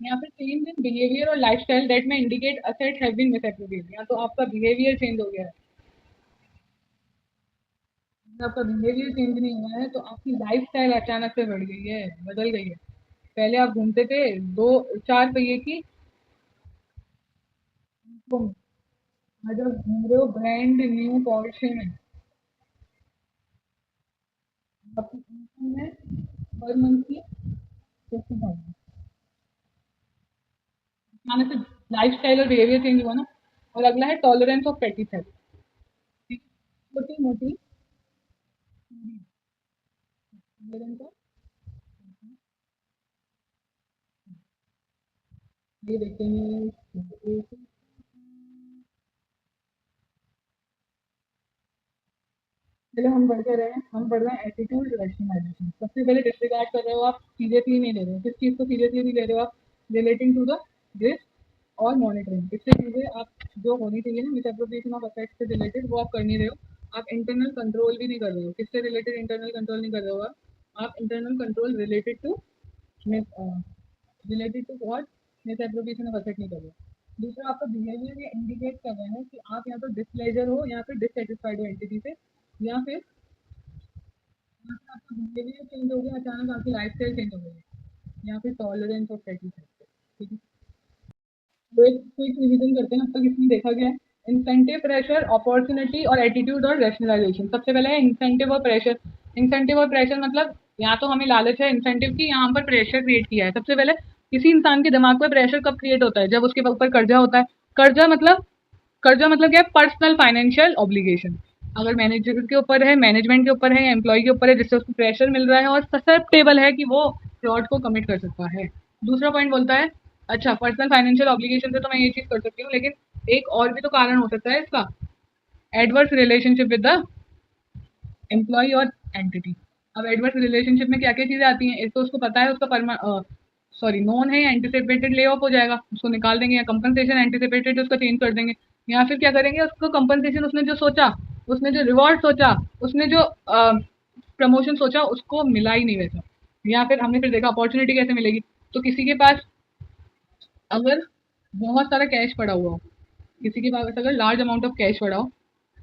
या फिर चेंज इन बिहेवियर और लाइफस्टाइल दैट में इंडिकेट असेट हैव बीन मिसएप्रोप्रिएटेड, या तो आपका बिहेवियर चेंज हो गया है। अगर आपका बिहेवियर चेंज नहीं हुआ है तो आपकी लाइफस्टाइल अचानक से बढ़ गई है, बदल गई है। पहले आप घूमते थे दो चार पहिए की, तुम आज आप घूम रहे हो ब्रांड न्यू पॉर्शे में, आपकी इनकम है पर मंथ की 50,000, अचानक से लाइफस्टाइल और बिहेवियर चेंज हुआ ना। और अगला है टॉलरेंस ऑफ पेटी थेफ्ट, छोटी मोटी टॉलरेंस ऑफ, ये देखते हैं, चलो हम बढ़ते रहे, हम बढ़ रहे हैं एटीट्यूड रैशनलाइजेशन। सबसे पहले डिसरिगार्ड कर रहे हो आप, सीरियसली नहीं ले रहे हो, किस चीज़ को सीरियसली नहीं ले रहे हो आप, रिलेटिंग टू द रिस्क और मॉनिटरिंग, इससे चीज़ें आप जो होनी चाहिए ना मिस एप्रोप्रिएशन ऑफ असेट्स से रिलेटेड वो आप कर नहीं रहे हो। आप इंटरनल कंट्रोल भी नहीं कर रहे हो, किससे रिलेटेड इंटरनल कंट्रोल नहीं कर रहे हो आप internal control related to related to what, misappropriation of asset नहीं कर रहे हो। दूसरा आपका बिहेवियर ये इंडिकेट कर रहा है कि आप या तो डिसप्लेजर हो या फिर डिससेटिस्फाइड हो एंटिटी से, या फिर आपका बिहेवियर चेंज हो गया, अचानक आपकी लाइफस्टाइल चेंज हो गई है, या फिर टॉलरेंस ऑफ सेटिस्फैक्शन। ठीक है, तो एक क्विक रिवीजन करते हैं अब तक इसमें देखा गया है। इंसेंटिव, प्रेशर, अपॉर्चुनिटी और एटीट्यूड और रैशनलाइजेशन। सबसे पहले है इंसेंटिव और प्रेशर। इंसेंटिव और प्रेशर मतलब यहाँ तो हमें लालच है इंसेंटिव की, यहाँ पर प्रेशर क्रिएट किया है। सबसे पहले किसी इंसान के दिमाग में प्रेशर कब क्रिएट होता है, जब उसके ऊपर कर्जा होता है। कर्जा मतलब, कर्जा मतलब क्या है, पर्सनल फाइनेंशियल ऑब्लिगेशन। अगर मैनेजर के ऊपर है, मैनेजमेंट के ऊपर है या एम्प्लॉय के ऊपर है, जिससे उसको प्रेशर मिल रहा है और ससेप्टेबल है कि वो फ्रॉड को कमिट कर सकता है। दूसरा पॉइंट बोलता है, अच्छा पर्सनल फाइनेंशियल ऑब्लिगेशन से तो मैं ये चीज कर सकती हूँ, लेकिन एक और भी तो कारण हो सकता है इसका, adverse relationship with the employ और एंटिटी। अब एडवर्स रिलेशनशिप में क्या क्या चीजें आती हैं, एक तो उसको पता है उसका सॉरी नॉन है या एंटिसिपेटेड ले ऑफ हो जाएगा, उसको निकाल देंगे, या कंपनसेशन एंटिसिपेटेड उसका चेंज कर देंगे, या फिर क्या करेंगे, उसको कंपनसेशन उसने जो सोचा, उसने जो रिवॉर्ड सोचा, उसने जो प्रमोशन सोचा उसको मिला ही नहीं वैसा। या फिर हमने फिर देखा अपॉर्चुनिटी कैसे मिलेगी, तो किसी के पास अगर बहुत सारा कैश पड़ा हुआ हो, किसी के पास अगर लार्ज अमाउंट ऑफ कैश पड़ा हो,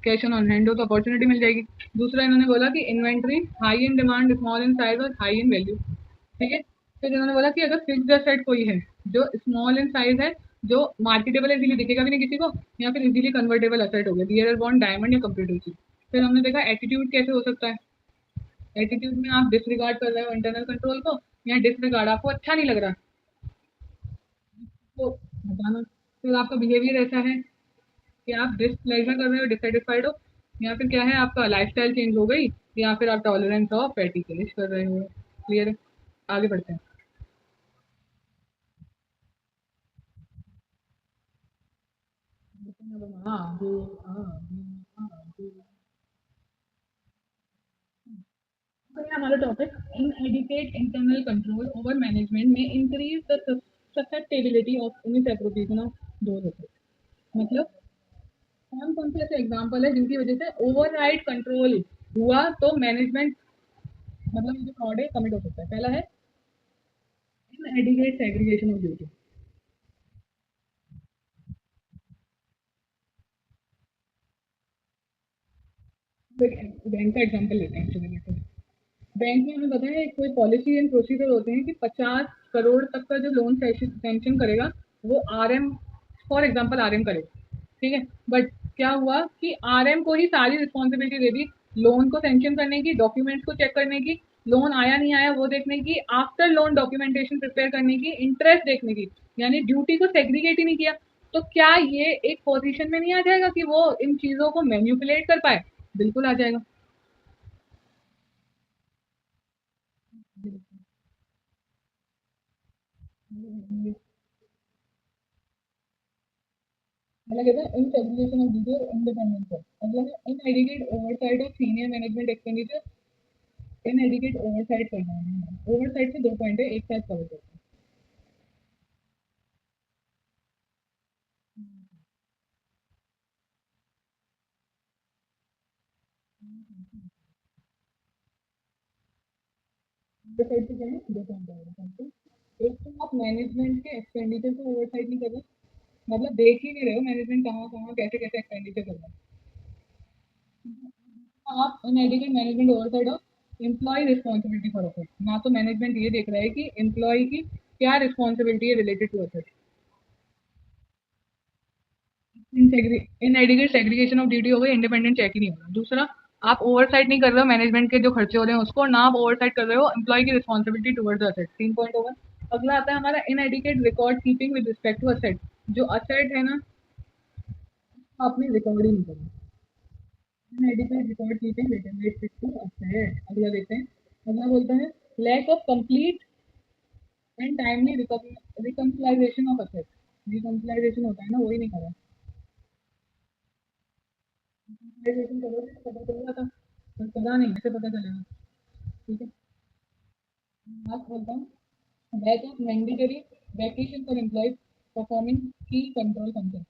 कैश ऑन हैंड हो तो अपॉर्चुनिटी मिल जाएगी। दूसरा इन्होंने बोला कि inventory high in demand, small in size और हाई इन वैल्यू। ठीक है, फिर इन्होंने बोला कि अगर फिक्स्ड एसेट कोई है जो स्मॉल इन साइज है, जो मार्केटेबल है, इजीली दिखेगा भी नहीं किसी को, या फिर इजीली कन्वर्टेबल एसेट हो गया, बियर बॉन्ड, डायमंड या कंप्यूटर चीज। फिर हमने देखा एटीट्यूड कैसे हो सकता है। एटीट्यूड में आप डिसरिगार्ड कर रहे हो इंटरनल कंट्रोल को, या डिसरिगार्ड आपको अच्छा नहीं लग रहा तो बताना। फिर आपका बिहेवियर ऐसा है कि आप डिसप्लेजर कर रहे हो, डिससेटिस्फाइड हो, या फिर क्या है आपका लाइफस्टाइल चेंज हो गई, या फिर आप टॉलरेंस ऑफ पैटी फिनिश कर रहे हो। क्लियर है, आगे बढ़ते हैं। हाँ जी, हाँ जी, हाँ जी। तो ये हमारा topic inadequate internal control over management में increase the susceptibility of misappropriation of those assets. मतलब कौन कौन से ऐसे एग्जांपल है जिनकी वजह से ओवरराइड कंट्रोल हुआ तो मैनेजमेंट, मतलब ये जो फ्रॉड है कमिट हो सकता है। पहला है inadequate segregation of duty. Bank का एग्जांपल लेते हैं चलिए लेते हैं। बैंक में हमें पता है कोई पॉलिसी एंड प्रोसीजर होते हैं कि 50 करोड़ तक का जो लोन सैंक्शन करेगा वो आरएम, फॉर एग्जांपल आरएम करेगा। ठीक है, बट क्या हुआ कि आरएम को ही सारी रिस्पॉन्सिबिलिटी दे दी लोन को सैंक्शन करने की, डॉक्यूमेंट्स को चेक करने की, लोन आया नहीं आया वो देखने की, आफ्टर लोन डॉक्यूमेंटेशन प्रिपेयर करने की, इंटरेस्ट देखने की, यानी ड्यूटी को सेग्रीगेट ही नहीं किया। तो क्या ये एक पोजीशन में नहीं आ जाएगा कि वो इन चीजों को मैन्युपुलेट कर पाए? बिल्कुल आ जाएगा। पहला कहता है इन सेग्रीगेशन ऑफ ड्यूटी और इंडिपेंडेंस है। अगला है inadequate oversight of senior management expenditure. Inadequate oversight करना है, ओवरसाइट से दो पॉइंट है एक साथ कवर करते हैं। ओवरसाइट से क्या है, दो पॉइंट है। एक तो आप मैनेजमेंट के एक्सपेंडिचर को ओवरसाइट नहीं कर रहे, मतलब देख ही नहीं रहे हो मैनेजमेंट कहाँ कहाँ कैसे कैसे एक्सपेंडिचर कर रहा है। आप inadequate management oversight of employee responsibility for asset. ना तो मैनेजमेंट ये देख रहा है कि एम्प्लॉय की क्या रिस्पॉन्सिबिलिटी है related to asset. Inadequate segregation of duty हो गई, इंडिपेंडेंट चेक ही नहीं होगा। दूसरा, आप ओवरसाइट नहीं कर रहे हो मैनेजमेंट के जो खर्चे हो रहे हैं उसको, और ना आप ओवरसाइट कर रहे हो एम्प्लॉय की रिस्पॉन्सिबिलिटी टुवर्ड्स असेट। 3 पॉइंट होगा। अगला आता है हमारा inadequate record keeping with respect to asset. जो असेट है ना, आपने रिकॉर्ड ही नहीं करी। Inadequate record keeping with respect to asset. अगला देखते हैं। अगला बोलता है lack of complete and timely reconciliation of asset. Reconciliation होता है ना, वही नहीं करा। रिकंसिलाइजेशन करोगे तो पता चल जाता, पर करा नहीं, ऐसे पता चलेगा। ठीक है, लास्ट बोलता हूँ batch of mandatory vacation for employees performing की कंट्रोल फंक्शन।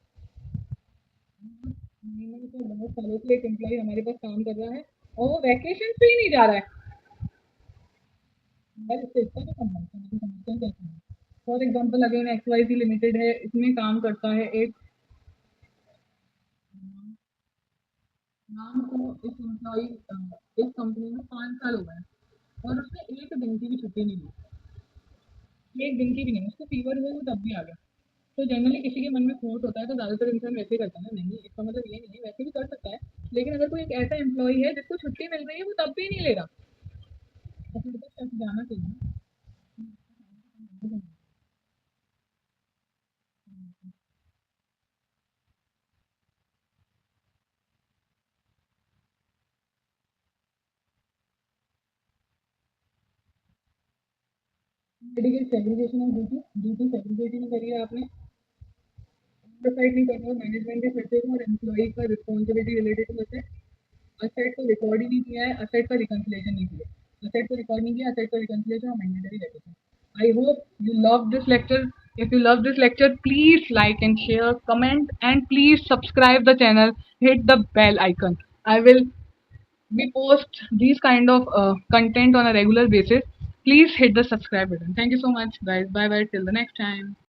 महीने से 10 सालों से एक एम्प्लॉय हमारे पास काम कर रहा है और वो वैकेशन पे ही नहीं जा रहा है। यार इससे इसका क्या संबंध है, मुझे समझते हैं कैसे है। For example again X Y C limited है, इसमें काम करता है एक, नाम को इस एम्प्लॉय, इस कंपनी में 5 साल हो गए हैं, और उसने एक दिन की भी छुट्टी नहीं ली, एक दिन की भी नहीं। उसको फीवर हुआ वो तब भी आ गया। तो जनरली किसी के मन में खोट होता है तो ज्यादातर इंसान वैसे ही करता है ना, नहीं इसका मतलब ये नहीं है, वैसे भी कर सकता है। लेकिन अगर कोई एक ऐसा एम्प्लॉय है जिसको छुट्टी मिल रही है वो तब भी नहीं ले रहा, तो फिर तो शक जाना चाहिए। Dedicate segregation of duty, duty segregate ही नहीं करी है आपने, ओवरसाइट नहीं कर रहे हो मैनेजमेंट के खर्चे को और एम्प्लॉय का responsibility related to asset. Asset को रिकॉर्ड ही नहीं किया है, असेट का रिकंसिलेशन नहीं किया, असेट को रिकॉर्ड नहीं किया, असेट का रिकंसिलेशन और mandatory vacation. I hope you love this lecture. If you love this lecture, please like and share, comment, and please subscribe the channel. Hit the bell icon. I will we post these kind of content on a regular basis. Please hit the subscribe button. Thank you so much, guys. Bye bye till the next time.